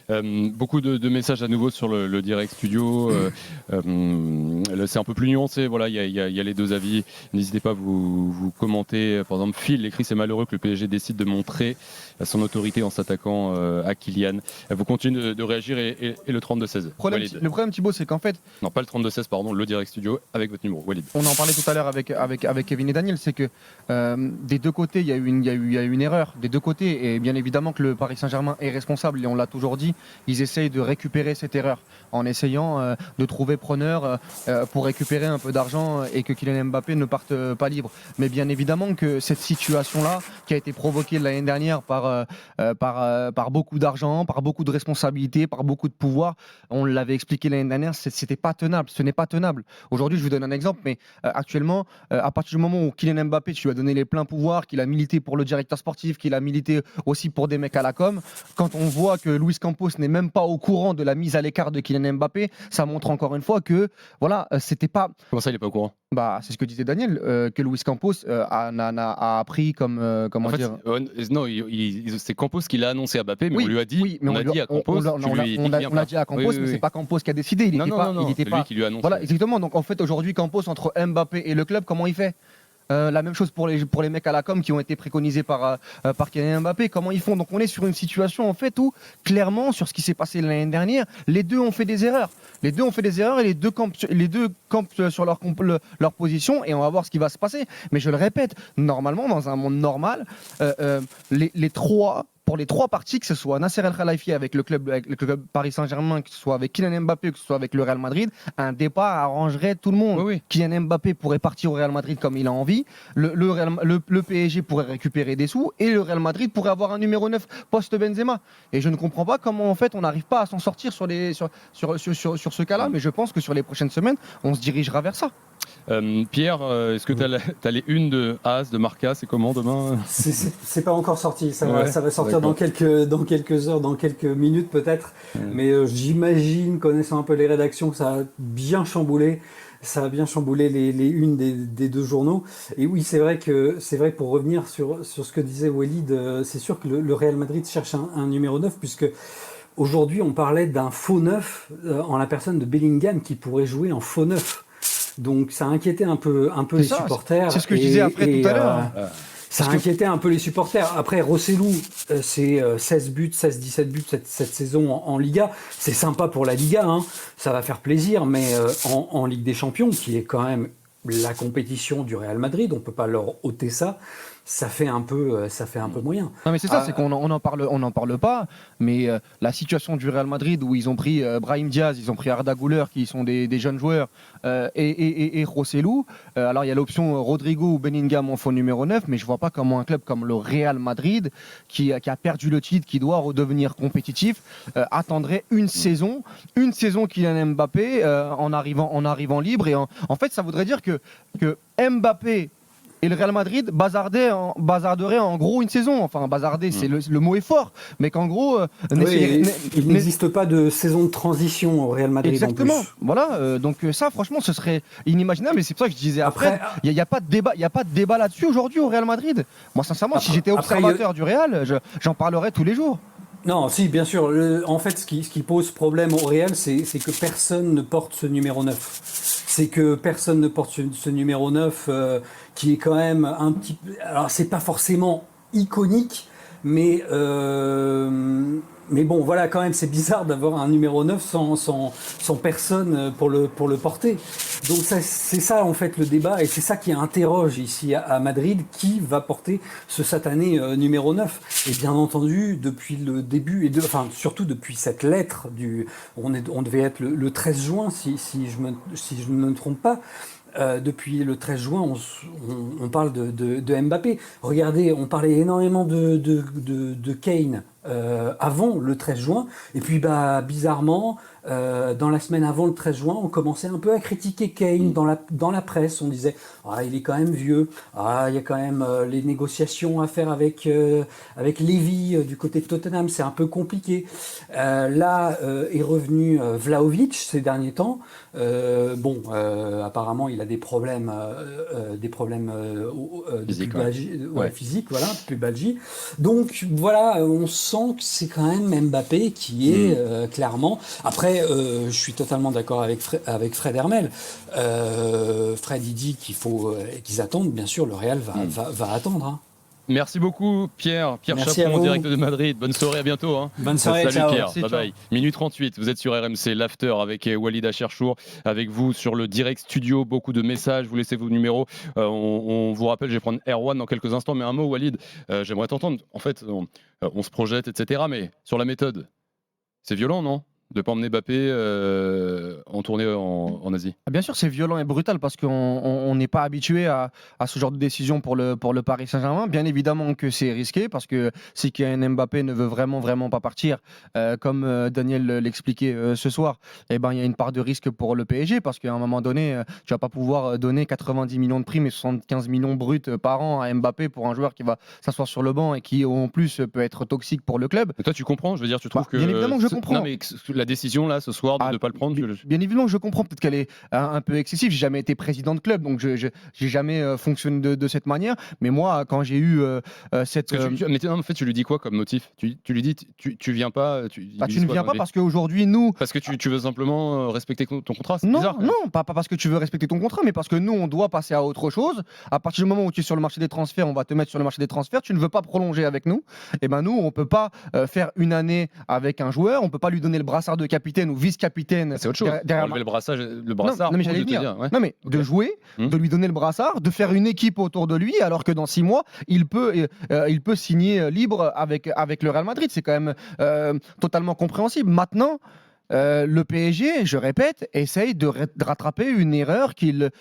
Beaucoup de messages à nouveau sur le direct studio. C'est un peu plus nuancé. Voilà, il y a les deux avis. N'hésitez pas à vous commenter. Par exemple, Phil écrit: c'est malheureux que le PSG décide de montrer son autorité en s'attaquant à Kylian. Vous continuez de réagir et le 32-16. Le problème, Thibaut, c'est qu'en fait. Non, pas le 32-16, pardon, le direct studio avec votre numéro. Walid. On en parlait tout à l'heure avec Kevin et Daniel, c'est que des deux côtés, il y a eu une erreur. Des deux côtés, et bien évidemment que le Paris Saint-Germain est responsable, et on l'a toujours dit, ils essayent de récupérer cette erreur en essayant de trouver preneur pour récupérer un peu d'argent et que Kylian Mbappé ne parte pas libre. Mais bien évidemment que cette situation-là, qui a été provoquée l'année dernière par beaucoup d'argent, par beaucoup de responsabilités, par beaucoup de pouvoir, on l'avait expliqué l'année dernière, c'était pas tenable, ce n'est pas tenable. Aujourd'hui, je vous donne un exemple, mais actuellement, à partir du moment où Kylian Mbappé, tu lui as donné les pleins pouvoirs, qu'il a milité pour le directeur sportif, qu'il a milité aussi pour des mecs à la com, quand on voit que Luis Campos n'est même pas au courant de la mise à l'écart de Kylian Mbappé, ça montre encore une fois que voilà, c'était pas. Comment ça, il est pas au courant ? Bah, c'est ce que disait Daniel, que Luis Campos a appris comme comment dire. Non, c'est Campos qui l'a annoncé à Mbappé, mais oui, on lui a dit. Oui, mais on a dit à Campos. On l'a dit à Campos, mais c'est pas Campos qui a décidé. Il était pas. Lui qui lui a annoncé. Voilà, exactement. Donc en fait, aujourd'hui, Campos entre Mbappé et le club, comment il fait ? La même chose pour les mecs à la com qui ont été préconisés par Kylian Mbappé. Comment ils font ? Donc on est sur une situation en fait où clairement sur ce qui s'est passé l'année dernière, les deux ont fait des erreurs. Et les deux campent sur leur position et on va voir ce qui va se passer. Mais je le répète, normalement dans un monde normal, pour les trois parties, que ce soit Nasser El Khelaifi avec le club Paris Saint-Germain, que ce soit avec Kylian Mbappé, que ce soit avec le Real Madrid, un départ arrangerait tout le monde. Oui. Kylian Mbappé pourrait partir au Real Madrid comme il a envie, le PSG pourrait récupérer des sous et le Real Madrid pourrait avoir un numéro 9 post-Benzema. Et je ne comprends pas comment en fait on n'arrive pas à s'en sortir sur ce cas-là, mais je pense que sur les prochaines semaines, on se dirigera vers ça. Pierre, est-ce que tu as les unes de AS, de Marca, c'est comment demain ? C'est pas encore sorti, ça va sortir dans quelques heures, dans quelques minutes peut-être, mais j'imagine, connaissant un peu les rédactions, que ça a bien chamboulé les unes des deux journaux. Et oui, c'est vrai pour revenir sur ce que disait Walid, c'est sûr que le Real Madrid cherche un numéro 9, puisque aujourd'hui, on parlait d'un faux neuf en la personne de Bellingham qui pourrait jouer en faux neuf. Donc ça a inquiété un peu les supporters. C'est ce que je disais après tout à l'heure. Ça a inquiété un peu les supporters. Après, Rosselló, c'est 16 buts, 16-17 buts cette saison en Liga. C'est sympa pour la Liga, hein. Ça va faire plaisir, mais en Ligue des Champions, qui est quand même la compétition du Real Madrid, on peut pas leur ôter ça. Ça fait un peu moyen. Non mais c'est ça, c'est qu'on en parle pas. Mais la situation du Real Madrid où ils ont pris Brahim Diaz, ils ont pris Arda Güler qui sont des jeunes joueurs et Rosselló. Alors il y a l'option Rodrigo ou Bellingham en faux numéro 9, mais je vois pas comment un club comme le Real Madrid qui a perdu le titre, qui doit redevenir compétitif, attendrait une saison Kylian Mbappé en arrivant libre. Et en fait, ça voudrait dire que Mbappé et le Real Madrid bazarderait en gros une saison. Enfin, bazarder, c'est le mot est fort, mais qu'en gros, il n'existe pas de saison de transition au Real Madrid. Exactement. En plus. Voilà. Donc ça, franchement, ce serait inimaginable. Et c'est pour ça que je disais après, il n'y a pas de débat, là-dessus aujourd'hui au Real Madrid. Moi, sincèrement, si j'étais observateur du Real, j'en parlerais tous les jours. Non, si, bien sûr. En fait, ce qui pose problème au Real, c'est que personne ne porte ce numéro 9. C'est que personne ne porte ce numéro 9 qui est quand même un petit peu... Alors, c'est pas forcément iconique, mais bon, voilà, quand même, c'est bizarre d'avoir un numéro 9 sans personne pour le porter. Donc c'est ça, en fait, le débat, et c'est ça qui interroge ici à Madrid, qui va porter ce satané numéro 9. Et bien entendu, depuis le début, surtout depuis cette lettre, on devait être le 13 juin, si je ne me trompe pas. Depuis le 13 juin, on parle de Mbappé. Regardez, on parlait énormément de Kane avant le 13 juin. Et puis, bizarrement, dans la semaine avant le 13 juin, on commençait un peu à critiquer Kane dans la presse. On disait il est quand même vieux. Il y a quand même les négociations à faire avec Lévy du côté de Tottenham. C'est un peu compliqué. Là est revenu Vlahovic ces derniers temps. Apparemment, il a des problèmes physiques, voilà, pubalgie. Donc voilà, on sent que c'est quand même Mbappé qui est clairement. Après, je suis totalement d'accord avec Fred Hermel. Fred, il dit qu'ils attendent. Bien sûr, le Real va attendre. Hein. Merci beaucoup Pierre Merci Chaperon en direct de Madrid. Bonne soirée, à bientôt. Hein. Bonne soirée, salut ciao. Pierre, Merci, bye bye. Minute 38, vous êtes sur RMC, l'after avec Walid Acharchour, avec vous sur le direct studio, beaucoup de messages, vous laissez vos numéros. On vous rappelle, je vais prendre Erwan dans quelques instants, mais un mot Walid, j'aimerais t'entendre. En fait, on se projette, etc. Mais sur la méthode, c'est violent, non ? De ne pas emmener Mbappé en tournée en Asie. Bien sûr, c'est violent et brutal parce qu'on n'est pas habitué à ce genre de décision pour le Paris Saint-Germain. Bien évidemment que c'est risqué parce que si Kylian Mbappé ne veut vraiment pas partir, comme Daniel l'expliquait ce soir, il y a une part de risque pour le PSG parce qu'à un moment donné, tu vas pas pouvoir donner 90 millions de primes et 75 millions bruts par an à Mbappé pour un joueur qui va s'asseoir sur le banc et qui en plus peut être toxique pour le club. Et toi, tu comprends ? Je veux dire, tu trouves que bien évidemment que je comprends. Non, mais la décision là ce soir de ne pas le prendre. Bien évidemment que je comprends. Peut-être qu'elle est un peu excessive. J'ai jamais été président de club, donc je j'ai jamais fonctionné de cette manière. Mais moi, quand j'ai eu cette, mais en fait, tu lui dis quoi comme motif ? Tu lui dis tu viens pas. Tu ne viens pas parce qu'aujourd'hui nous. Parce que tu veux simplement respecter ton contrat. C'est non, bizarre, non, pas parce que tu veux respecter ton contrat, mais parce que nous on doit passer à autre chose. À partir du moment où tu es sur le marché des transferts, on va te mettre sur le marché des transferts. Tu ne veux pas prolonger avec nous. Et nous on peut pas faire une année avec un joueur. On peut pas lui donner le brassard de capitaine ou vice-capitaine. C'est autre chose. Enlever le brassard. Non, mais j'allais dire. Ouais. Non, mais de jouer, de lui donner le brassard, de faire une équipe autour de lui, alors que dans 6 mois, il peut signer libre avec le Real Madrid. C'est quand même totalement compréhensible. Maintenant. Le PSG, je répète, essaye de rattraper une erreur qu'ils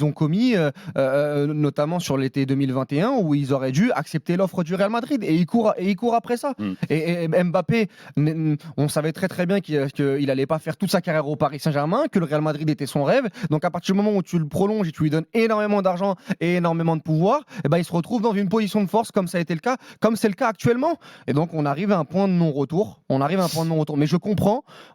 ont commis, notamment sur l'été 2021, où ils auraient dû accepter l'offre du Real Madrid. Et ils courent après ça. Et Mbappé, on savait très bien qu'il n'allait pas faire toute sa carrière au Paris Saint-Germain, que le Real Madrid était son rêve. Donc à partir du moment où tu le prolonges et tu lui donnes énormément d'argent et énormément de pouvoir, il se retrouve dans une position de force comme ça a été le cas, comme c'est le cas actuellement. Et donc on arrive à un point de non-retour. Mais je comprends.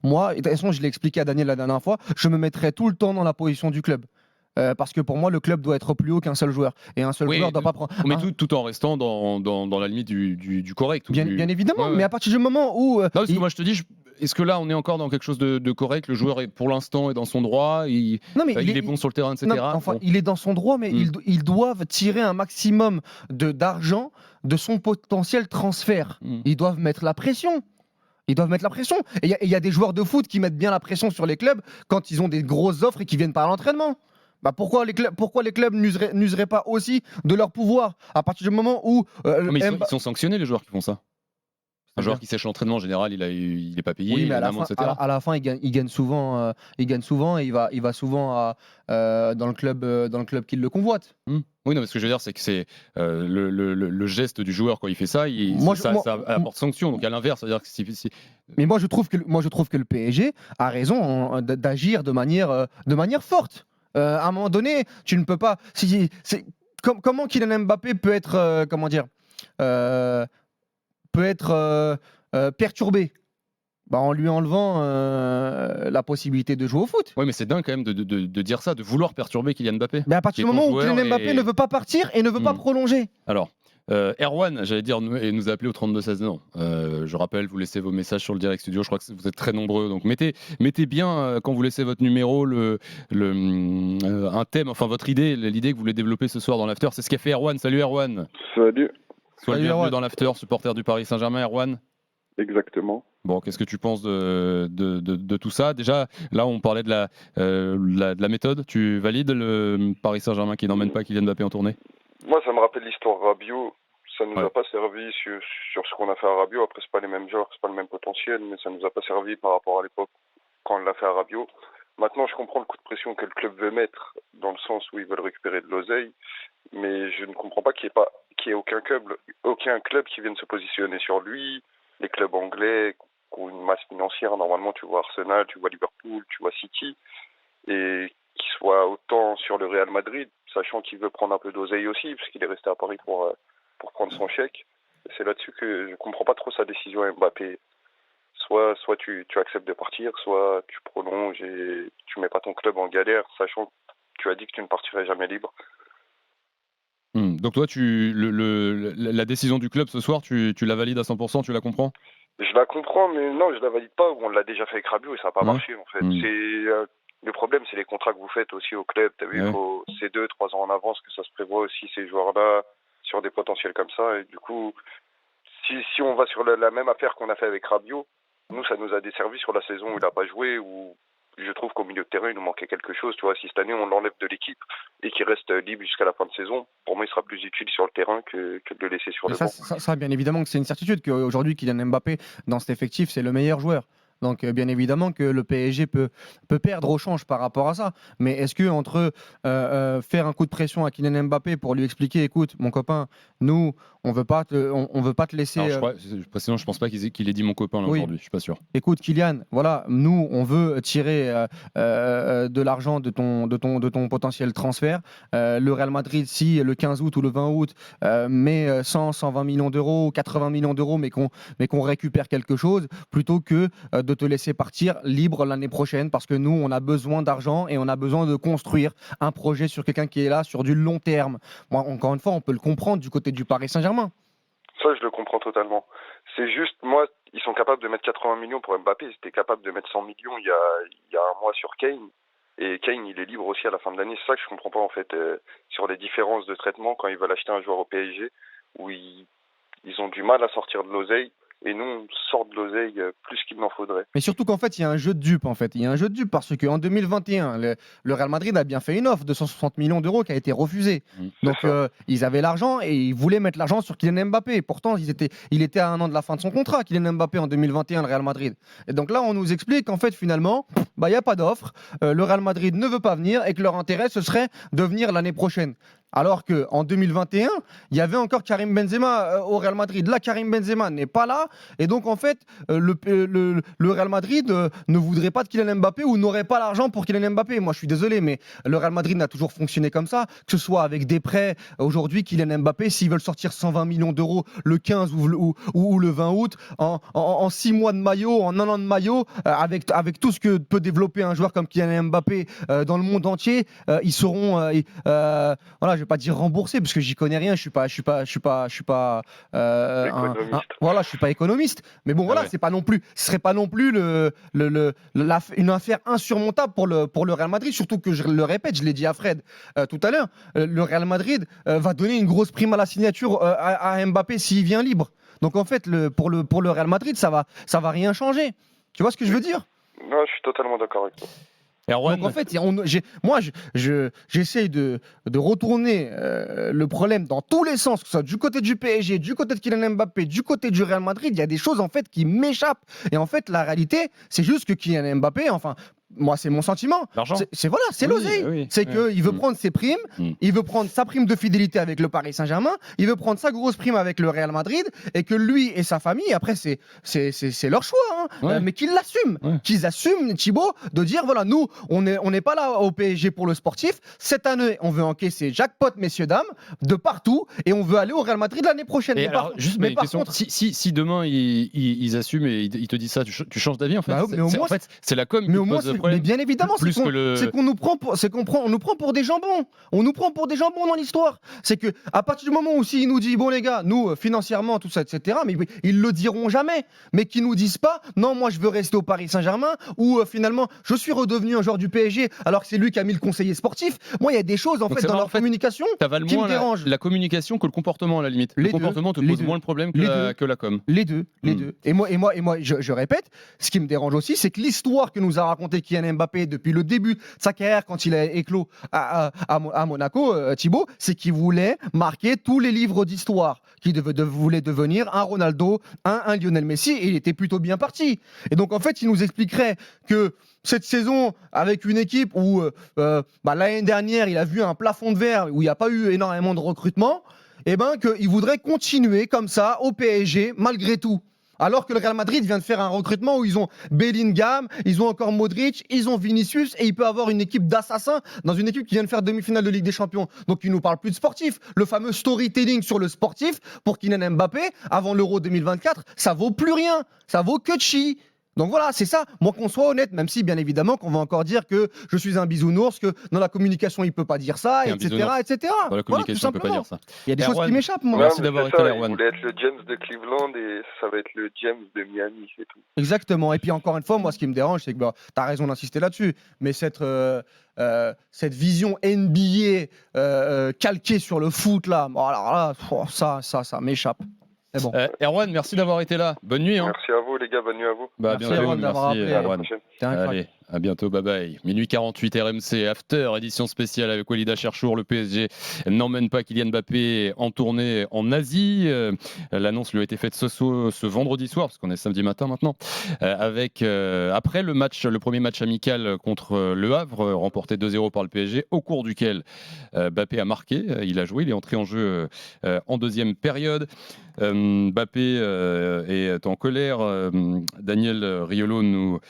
Moi, de toute façon, je l'ai expliqué à Daniel la dernière fois, je me mettrais tout le temps dans la position du club. Parce que pour moi, le club doit être plus haut qu'un seul joueur. Et un seul joueur ne doit pas prendre. Mais tout en restant dans la limite du correct. Bien évidemment, mais à partir du moment où. Non, parce que moi je te dis, est-ce que là on est encore dans quelque chose de correct? Le joueur pour l'instant est dans son droit, il est bon sur le terrain, etc. Il est dans son droit, mais ils doivent tirer un maximum d'argent de son potentiel transfert. Ils doivent mettre la pression. Et il y a des joueurs de foot qui mettent bien la pression sur les clubs quand ils ont des grosses offres et qui viennent pas à l'entraînement. Pourquoi les clubs n'useraient pas aussi de leur pouvoir à partir du moment où mais ils sont sanctionnés, les joueurs qui font ça. Un joueur qui sèche l'entraînement en général, il est pas payé. Oui, mais à la fin, il gagne souvent. Il gagne souvent et il va souvent dans le club qui le convoite. Oui, non, mais ce que je veux dire, c'est que c'est le geste du joueur quand il fait ça, ça apporte sanction. Donc à l'inverse, c'est-à-dire que Mais moi, je trouve que le PSG a raison d'agir de manière forte. À un moment donné, tu ne peux pas. Comment Kylian Mbappé peut être perturbé en lui enlevant la possibilité de jouer au foot. Oui, mais c'est dingue quand même de dire ça, de vouloir perturber Kylian Mbappé. Mais à partir du moment où Kylian Mbappé ne veut pas partir et ne veut pas prolonger. Alors, Erwan, j'allais dire, nous a appelé au 32-16. Non, je rappelle, vous laissez vos messages sur le direct studio. Je crois que vous êtes très nombreux. Donc mettez bien, quand vous laissez votre numéro, un thème, enfin votre idée, l'idée que vous voulez développer ce soir dans l'after. C'est ce qu'a fait Erwan. Salut Erwan. Salut. Sois le bienvenu dans l'after, supporter du Paris Saint-Germain, Erwan. Exactement. Bon, qu'est-ce que tu penses de tout ça? Déjà, là, on parlait de la méthode. Tu valides le Paris Saint-Germain qui n'emmène pas Kylian Mbappé en tournée? Moi, ça me rappelle l'histoire Rabiot. Ça nous a pas servi sur ce qu'on a fait à Rabiot. Après, c'est pas les mêmes joueurs, c'est pas le même potentiel, mais ça nous a pas servi par rapport à l'époque quand on l'a fait à Rabiot. Maintenant, je comprends le coup de pression que le club veut mettre, dans le sens où ils veulent récupérer de l'oseille, mais je ne comprends pas qu'il y ait aucun club qui vienne se positionner sur lui. Les clubs anglais qui ont une masse financière, normalement, tu vois Arsenal, tu vois Liverpool, tu vois City, et qui soit autant sur le Real Madrid, sachant qu'il veut prendre un peu d'oseille aussi, parce qu'il est resté à Paris pour prendre son chèque. Et c'est là-dessus que je comprends pas trop sa décision à Mbappé. Soit tu acceptes de partir, soit tu prolonges et tu mets pas ton club en galère, sachant que tu as dit que tu ne partirais jamais libre. Donc toi, la décision du club ce soir, tu la valides à 100%, tu la comprends? Je la comprends, mais non, je la valide pas. On l'a déjà fait avec Rabiot et ça n'a pas marché en fait. Le problème, c'est les contrats que vous faites aussi au club. T'as vu, c'est 2-3 ans en avance que ça se prévoit aussi ces joueurs-là sur des potentiels comme ça. Et du coup, si on va sur la même affaire qu'on a fait avec Rabiot, nous, ça nous a desservi sur la saison où il n'a pas joué, où je trouve qu'au milieu de terrain, il nous manquait quelque chose. Tu vois, si cette année, on l'enlève de l'équipe et qu'il reste libre jusqu'à la fin de saison, pour moi, il sera plus utile sur le terrain que de le laisser sur le banc. Ça, bien évidemment que c'est une certitude qu'aujourd'hui, Kylian Mbappé, dans cet effectif, c'est le meilleur joueur. Donc bien évidemment que le PSG peut perdre au change par rapport à ça. Mais est-ce que entre faire un coup de pression à Kylian Mbappé pour lui expliquer, écoute, mon copain, nous, on veut pas te laisser. Sinon, je pense pas qu'il ait dit mon copain là, aujourd'hui. Je suis pas sûr. Écoute, Kylian, voilà, nous, on veut tirer de l'argent de ton potentiel transfert. Le Real Madrid, si le 15 août ou le 20 août met 120 millions d'euros, 80 millions d'euros, mais qu'on récupère quelque chose, plutôt que de te laisser partir libre l'année prochaine, parce que nous, on a besoin d'argent et on a besoin de construire un projet sur quelqu'un qui est là sur du long terme. Moi, encore une fois, on peut le comprendre du côté du Paris Saint-Germain. Ça, je le comprends totalement. C'est juste, moi, ils sont capables de mettre 80 millions pour Mbappé. Ils étaient capables de mettre 100 millions il y a un mois sur Kane. Et Kane, il est libre aussi à la fin de l'année. C'est ça que je comprends pas, en fait, sur les différences de traitement quand ils veulent acheter un joueur au PSG, où ils ont du mal à sortir de l'oseille. Et nous, on sort de l'oseille plus qu'il n'en faudrait. Mais surtout qu'en fait, il y a un jeu de dupes. Il y a un jeu de dupes parce qu'en 2021, le Real Madrid a bien fait une offre de 160 millions d'euros qui a été refusée. Donc, ils avaient l'argent et ils voulaient mettre l'argent sur Kylian Mbappé. Pourtant, il était à 1 an de la fin de son contrat, Kylian Mbappé, en 2021, le Real Madrid. Et donc là, on nous explique qu'en fait, finalement, il n'y a pas d'offre. Le Real Madrid ne veut pas venir et que leur intérêt, ce serait de venir l'année prochaine. Alors qu'en 2021, il y avait encore Karim Benzema au Real Madrid. Là, Karim Benzema n'est pas là. Et donc, en fait, le Real Madrid ne voudrait pas de Kylian Mbappé ou n'aurait pas l'argent pour Kylian Mbappé. Moi, je suis désolé, mais le Real Madrid n'a toujours fonctionné comme ça, que ce soit avec des prêts. Aujourd'hui, Kylian Mbappé, s'ils veulent sortir 120 millions d'euros le 15 ou le 20 août, en 6 mois de maillot, en 1 an de maillot, avec tout ce que peut développer un joueur comme Kylian Mbappé dans le monde entier, ils seront... voilà, je vais pas dire remboursé parce que j'y connais rien. Je suis pas voilà, je suis pas économiste. Mais bon, voilà, ouais. c'est pas non plus, ce serait pas non plus une affaire insurmontable pour le Real Madrid. Surtout que je le répète, je l'ai dit à Fred tout à l'heure, le Real Madrid va donner une grosse prime à la signature à Mbappé s'il vient libre. Donc en fait, pour le Real Madrid, ça va rien changer. Tu vois ce que je veux dire? Non, je suis totalement d'accord avec toi. Erwan, Donc en fait, moi, j'essaye de retourner le problème dans tous les sens, que ce soit du côté du PSG, du côté de Kylian Mbappé, du côté du Real Madrid. Il y a des choses en fait qui m'échappent. Et en fait, la réalité, c'est juste que Kylian Mbappé, enfin, moi, c'est mon sentiment. l'argent. C'est Oui, l'oseille. oui, C'est oui. qu'il veut prendre ses primes, il veut prendre sa prime de fidélité avec le Paris Saint-Germain, il veut prendre sa grosse prime avec le Real Madrid, et que lui et sa famille, après, c'est leur choix, hein, Ouais. mais qu'ils l'assument. Ouais. Qu'ils assument, Thibaut, de dire voilà, nous, on n'est pas là au PSG pour le sportif. Cette année, on veut encaisser jackpot, messieurs, dames, de partout, et on veut aller au Real Madrid l'année prochaine. Et Mais alors, juste mais une par question, contre, si demain ils assument et ils te disent ça, tu changes d'avis en fait. Bah, mais au moins, en fait, c'est la com mais qui au moins, pose le mais problème. bien évidemment, Plus que le- c'est qu'on nous prend on nous prend pour des jambons. On nous prend pour des jambons dans l'histoire. C'est que à partir du moment où s'il nous dit bon les gars, nous financièrement tout ça etc. Mais ils le diront jamais. Mais qu'ils nous disent pas non moi je veux rester au Paris Saint-Germain ou finalement je suis redevenu un joueur du PSG alors que c'est lui qui a mis le conseiller sportif. Moi il y a des choses en Donc fait c'est dans vrai, leur en fait, communication T'avales qui me moins dérangent. la communication que le comportement à la limite. Les Le deux, comportement te les pose deux. moins le problème Les deux. que la com. Les deux. Hmm. Et moi, je répète, ce qui me dérange aussi, c'est que l'histoire que nous a raconté Kylian Mbappé depuis le début de sa carrière, quand il a éclos à Monaco, Thibaut, c'est qu'il voulait marquer tous les livres d'histoire, qu'il voulait devenir un Ronaldo, un Lionel Messi, et il était plutôt bien parti. Et donc, en fait, il nous expliquerait que cette saison, avec une équipe où l'année dernière, il a vu un plafond de verre, où il n'y a pas eu énormément de recrutement, eh ben, qu'il voudrait continuer comme ça au PSG, malgré tout. Alors que le Real Madrid vient de faire un recrutement où ils ont Bellingham, ils ont encore Modric, ils ont Vinicius et il peut avoir une équipe d'assassins dans une équipe qui vient de faire demi-finale de Ligue des Champions. Donc il nous parle plus de sportif. Le fameux storytelling sur le sportif pour Kylian Mbappé avant l'Euro 2024, ça vaut plus rien. Ça vaut que chi. Donc voilà, c'est ça. Moi, qu'on soit honnête, même si bien évidemment qu'on va encore dire que je suis un bisounours, que dans la communication il peut pas dire ça, Et un etc., bisounours. etc. Dans la Voilà, tout communication, on peut pas simplement. dire ça. Il y a des choses Erwan, qui m'échappent, moi. Merci mais d'avoir c'est été là, ça, Erwan. il voulait être le James de Cleveland et ça va être le James de Miami, c'est tout. Exactement. Et puis encore une fois, moi, ce qui me dérange, c'est que tu as raison d'insister là-dessus, mais cette vision NBA calquée sur le foot, là, bon, alors là, ça m'échappe. Mais bon. Erwan, merci d'avoir été là. Bonne nuit. Hein. Merci à vous les gars, bonne nuit à vous. Bah, à Merci, bientôt. Erwan, d'avoir Merci, appelé. À la Erwan. prochaine. T'es un crack. Allez, à bientôt, bye bye. Minuit 48 RMC After, édition spéciale avec Walid Cherchour. Le PSG n'emmène pas Kylian Mbappé en tournée en Asie. L'annonce lui a été faite ce vendredi soir, parce qu'on est samedi matin maintenant, après le premier match amical contre Le Havre, remporté 2-0 par le PSG, au cours duquel Mbappé a marqué. Il a joué, il est entré en jeu en deuxième période. Mbappé est en colère. Daniel Riolo nous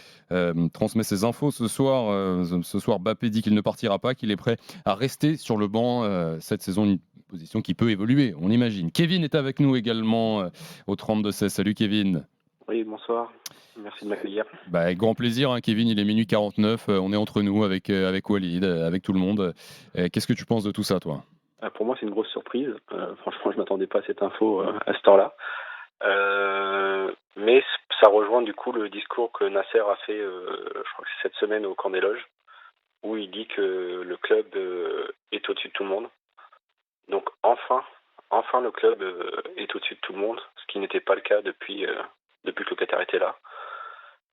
transmet ses infos ce soir. Ce soir, Mbappé dit qu'il ne partira pas, qu'il est prêt à rester sur le banc cette saison, une position qui peut évoluer, on imagine. Kevin est avec nous également au 32-16. Salut Kevin. Oui, bonsoir. Merci de m'accueillir. Bah, avec grand plaisir, hein, Kevin, il est minuit 49, on est entre nous avec Walid, avec tout le monde. Qu'est-ce que tu penses de tout ça, toi ? Pour moi, c'est une grosse surprise. Franchement, je ne m'attendais pas à cette info à ce temps-là. Mais ça rejoint du coup le discours que Nasser a fait, je crois que c'est cette semaine au Camp des Loges, où il dit que le club est au-dessus de tout le monde. Donc enfin le club est au-dessus de tout le monde, ce qui n'était pas le cas depuis que le Qatar était là.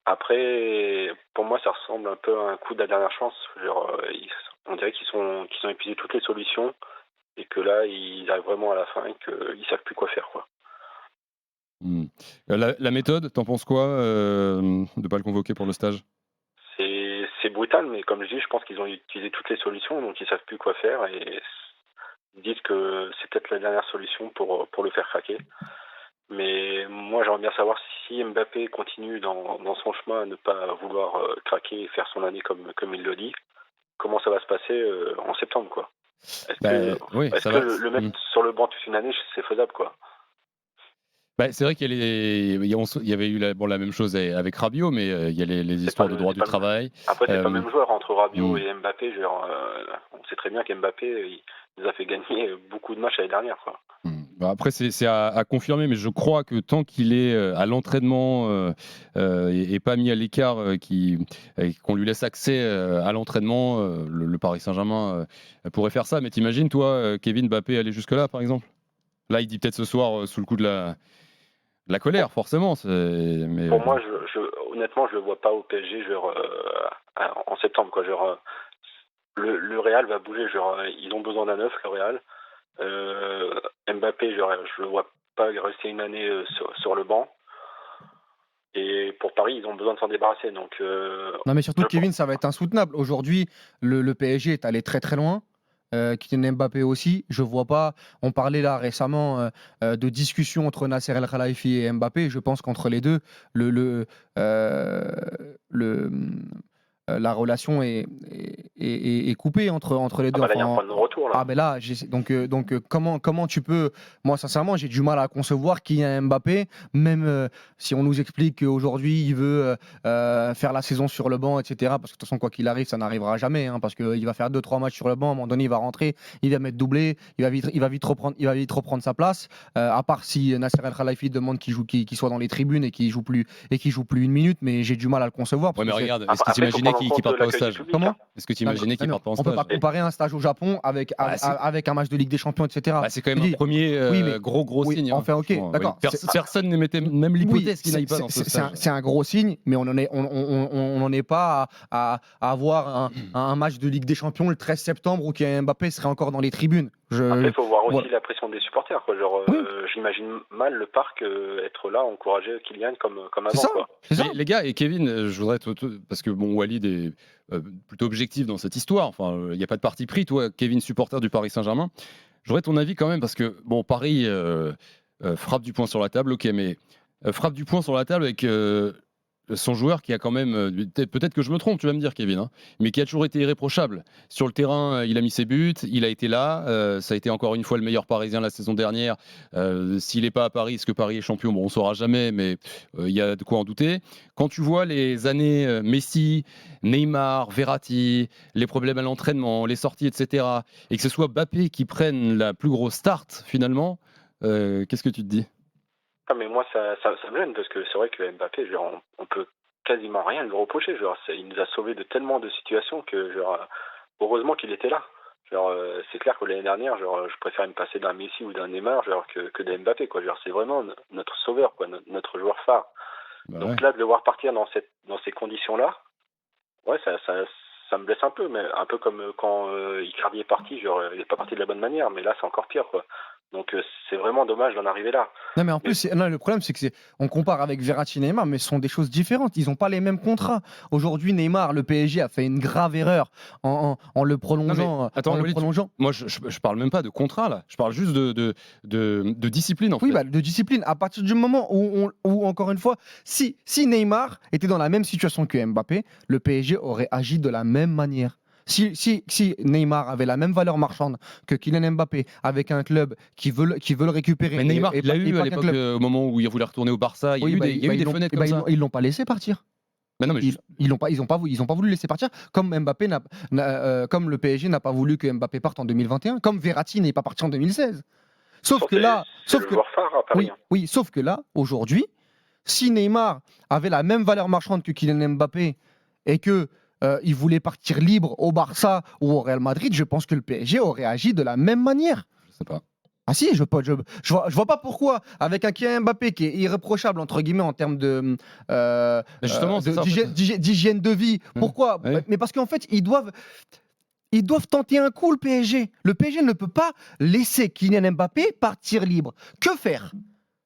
Après, pour moi, ça ressemble un peu à un coup de la dernière chance. Genre, on dirait qu'ils ont épuisé toutes les solutions et que là, ils arrivent vraiment à la fin et qu'ils savent plus quoi faire, quoi. La méthode, t'en penses quoi de pas le convoquer pour le stage ? C'est brutal, mais comme je dis, je pense qu'ils ont utilisé toutes les solutions, donc ils savent plus quoi faire et disent que c'est peut-être la dernière solution pour le faire craquer. Mais moi, j'aimerais bien savoir si Mbappé continue dans son chemin à ne pas vouloir craquer et faire son année comme il le dit, comment ça va se passer en septembre, quoi. Est-ce que le mettre sur le banc toute une année, c'est faisable, quoi? C'est vrai qu'il y avait eu la même chose avec Rabiot, mais il y a les histoires de droit du travail. Après, c'est pas le même joueur entre Rabiot et Mbappé. On sait très bien qu'Mbappé, il nous a fait gagner beaucoup de matchs l'année dernière, quoi. Après, c'est à confirmer, mais je crois que tant qu'il est à l'entraînement et pas mis à l'écart, qu'on lui laisse accès à l'entraînement, le Paris Saint-Germain pourrait faire ça. Mais t'imagines, toi, Kevin, Mbappé aller jusque-là, par exemple? Là, il dit peut-être ce soir, sous le coup de la colère, forcément. Mais... Pour moi, honnêtement, je le vois pas au PSG en septembre, quoi. Le Real va bouger. Ils ont besoin d'un neuf, le Real. Mbappé, je le vois pas rester une année sur le banc. Et pour Paris, ils ont besoin de s'en débarrasser. Donc, non, mais surtout, Kevin, ça va être insoutenable. Aujourd'hui, le PSG est allé très très loin. Kylian Mbappé aussi, je vois pas. On parlait là récemment de discussion entre Nasser El Khelaifi et Mbappé. Je pense qu'entre les deux, la relation est coupée entre les deux. Là, il y a un point de retour. Là. Donc comment tu peux... Moi, sincèrement, j'ai du mal à concevoir qu'il y a un Mbappé, même si on nous explique qu'aujourd'hui, il veut faire la saison sur le banc, etc. Parce que de toute façon, quoi qu'il arrive, ça n'arrivera jamais. Parce qu'il va faire 2-3 matchs sur le banc, à un moment donné, il va rentrer, il va mettre doublé, il va vite reprendre sa place. À part si Nasser El Khelaifi demande qu'il soit dans les tribunes et qu'il joue plus une minute, mais j'ai du mal à le concevoir. Ouais, mais regarde, est-ce que tu imaginais qu'il parte pas au stage? Comment? Est-ce que tu imaginais qu'il parte pas en stage? On peut pas comparer un stage au Japon avec un match de Ligue des Champions, etc. C'est quand même un premier gros signe. Enfin, ok, d'accord. Personne n'émettait même l'hypothèse qu'il n'aille pas dans ce stage. C'est un gros signe, mais on n'en est pas à avoir un match de Ligue des Champions le 13 septembre où Kylian Mbappé serait encore dans les tribunes. Après, il faut voir aussi la pression des supporters, quoi. J'imagine mal le parc être là, encourager Kylian comme avant, quoi. Les gars, et Kevin, je voudrais parce que Walid est plutôt objectif dans cette histoire. Enfin, il n'y a pas de parti pris. Toi, Kevin, supporter du Paris Saint-Germain, j'aurais ton avis quand même parce que Paris frappe du poing sur la table, ok, mais frappe du poing sur la table avec son joueur qui a quand même, peut-être que je me trompe, tu vas me dire Kevin, mais qui a toujours été irréprochable. Sur le terrain, il a mis ses buts, il a été là, ça a été encore une fois le meilleur Parisien la saison dernière. S'il n'est pas à Paris, est-ce que Paris est champion? On ne saura jamais, mais il y a de quoi en douter. Quand tu vois les années Messi, Neymar, Verratti, les problèmes à l'entraînement, les sorties, etc., et que ce soit Mbappé qui prenne la plus grosse start finalement, qu'est-ce que tu te dis? Mais moi, ça me gêne parce que c'est vrai que Mbappé, on peut quasiment rien lui reprocher. Il nous a sauvé de tellement de situations que, heureusement qu'il était là. C'est clair que l'année dernière, je préfère me passer d'un Messi ou d'un Neymar que d'un Mbappé, quoi. C'est vraiment notre sauveur, quoi, notre joueur phare. Donc là, de le voir partir dans ces conditions-là, ouais, ça me blesse un peu, mais un peu comme quand Icardi est parti, il n'est pas parti de la bonne manière, mais là, c'est encore pire, quoi. Donc c'est vraiment dommage d'en arriver là. Non mais en plus le problème c'est que on compare avec Verratti et Neymar mais ce sont des choses différentes, ils n'ont pas les mêmes contrats. Aujourd'hui Neymar, le PSG a fait une grave erreur en le prolongeant. Moi je parle même pas de contrat là, je parle juste de discipline en fait. Oui, de discipline. À partir du moment où encore une fois, si Neymar était dans la même situation que Mbappé, le PSG aurait agi de la même manière. Si Neymar avait la même valeur marchande que Kylian Mbappé avec un club qui veut le récupérer. Mais Neymar, il l'a eu à l'époque, au moment où il voulait retourner au Barça, il y a eu des fenêtres comme ça. Ils l'ont pas laissé partir. Non, mais ils n'ont pas voulu laisser partir, comme Mbappé comme le PSG n'a pas voulu que Mbappé parte en 2021, comme Verratti n'est pas parti en 2016. Sauf que là, sauf que là, aujourd'hui, si Neymar avait la même valeur marchande que Kylian Mbappé et que il voulait partir libre au Barça ou au Real Madrid, je pense que le PSG aurait agi de la même manière. Je sais pas. Ah si, je vois pas pourquoi, avec un Kylian Mbappé qui est irréprochable, entre guillemets, en termes d'hygiène de vie. Pourquoi ? Mais parce qu'en fait, ils doivent tenter un coup, le PSG. Le PSG ne peut pas laisser Kylian Mbappé partir libre. Que faire ?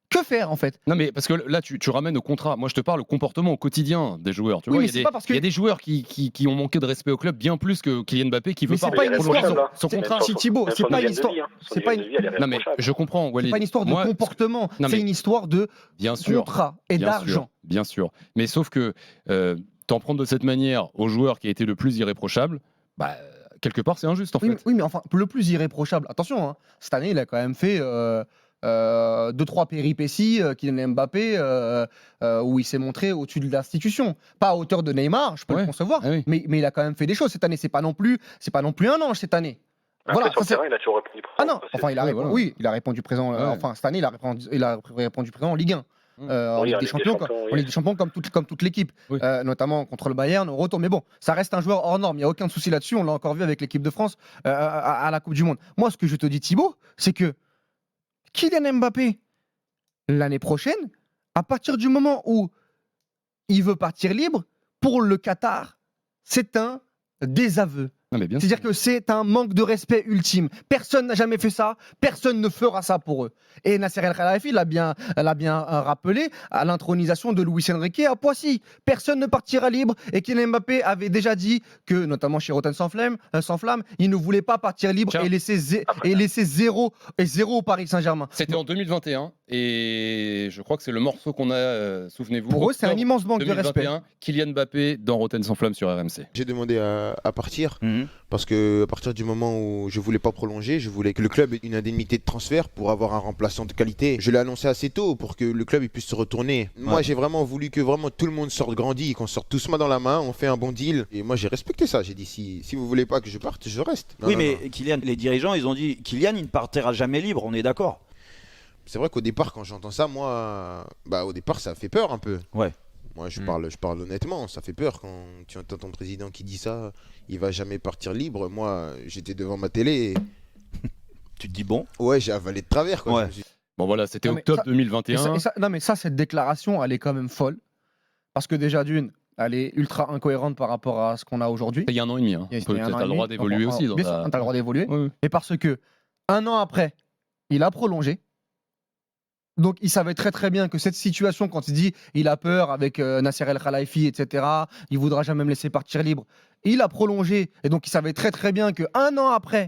Que faire en fait? Non mais parce que là tu ramènes au contrat. Moi je te parle au comportement au quotidien des joueurs. Tu Oui, vois, mais il y a c'est des, pas parce que- il y a des joueurs qui ont manqué de respect au club bien plus que Kylian Mbappé qui veut Mais pas c'est pas une prolonger histoire son c'est- contrat. si, Thibaut, Même c'est son pas une hygiène de histoire. vie, hein. Son C'est pas hygiène une. de vie, elle est Non mais irréprochable. je comprends C'est Walid. pas une histoire de Moi, comportement, non, c'est mais- une histoire de bien sûr, contrat et bien d'argent. sûr, bien sûr. Mais sauf que t'en prendre de cette manière au joueur qui a été le plus irréprochable, bah quelque part c'est injuste en Oui, fait. oui, mais enfin, le plus irréprochable, attention, hein, cette année, il a quand même fait 2-3 péripéties, Kylian Mbappé, où il s'est montré au-dessus de l'institution. Pas à hauteur de Neymar, je peux le Ouais, concevoir, ah oui. mais il a quand même fait des choses cette année. C'est pas non plus un ange cette année. Après, Voilà, sur ça, le terrain, il a toujours répondu présent. Ah non, quoi. enfin, il a Ouais, répondu, voilà. oui, il a répondu présent. Ouais. Enfin, cette année, il a répondu présent en Ligue 1. Mm. En Oui, Ligue en des Ligue des Champions, Champions, en oui. Ligue des Champions comme toute l'équipe, Oui. notamment contre le Bayern au retour. Mais bon, ça reste un joueur hors norme, il n'y a aucun souci là-dessus. On l'a encore vu avec l'équipe de France à la Coupe du Monde. Moi, ce que je te dis, Thibaut, c'est que Kylian Mbappé, l'année prochaine, à partir du moment où il veut partir libre, pour le Qatar, c'est un désaveu. Non mais bien sûr. C'est-à-dire que c'est un manque de respect ultime. Personne n'a jamais fait ça, personne ne fera ça pour eux. Et Nasser El Khelaifi l'a bien rappelé à l'intronisation de Luis Enrique à Poissy. Personne ne partira libre et Kylian Mbappé avait déjà dit que, notamment chez Rotten sans flamme, il ne voulait pas partir libre Tiens. et laisser zéro au Paris Saint-Germain. C'était en 2021 et je crois que c'est le morceau qu'on a, souvenez-vous. Pour eux, c'est un octobre immense manque de 2021, respect. Kylian Mbappé dans Rotten sans flamme sur RMC. J'ai demandé à partir parce que à partir du moment où je voulais pas prolonger, je voulais que le club ait une indemnité de transfert pour avoir un remplaçant de qualité. Je l'ai annoncé assez tôt pour que le club il puisse se retourner. Moi, j'ai vraiment voulu que vraiment tout le monde sorte grandi, qu'on sorte tous main dans la main, on fait un bon deal. Et moi, j'ai respecté ça. J'ai dit si vous voulez pas que je parte, je reste. Non, oui, non, mais non. Kylian, les dirigeants, ils ont dit Kylian, il ne partira jamais libre, on est d'accord. C'est vrai qu'au départ, quand j'entends ça, moi, au départ, ça fait peur un peu. Ouais. Moi, je parle honnêtement, ça fait peur quand tu entends ton président qui dit ça, il va jamais partir libre. Moi, j'étais devant ma télé et... Tu te dis bon. Ouais, j'ai avalé de travers. Quoi. Ouais. Je me suis- Bon voilà, c'était Non, mais octobre ça- 2021. Non, mais ça, cette déclaration, elle est quand même folle. Parce que déjà, d'une, elle est ultra incohérente par rapport à ce qu'on a aujourd'hui. Il y a un an et demi. Hein. Il y a- Tu il y a un an as et le droit demi. d'évoluer Enfin, aussi. bien sûr, t'as le droit d'évoluer. Oui, oui. Et parce que, un an après, il a prolongé. Donc, il savait très très bien que cette situation, quand il dit il a peur avec Nasser El Khelaifi, etc., il voudra jamais me laisser partir libre. Il a prolongé. Et donc, il savait très très bien qu'un an après,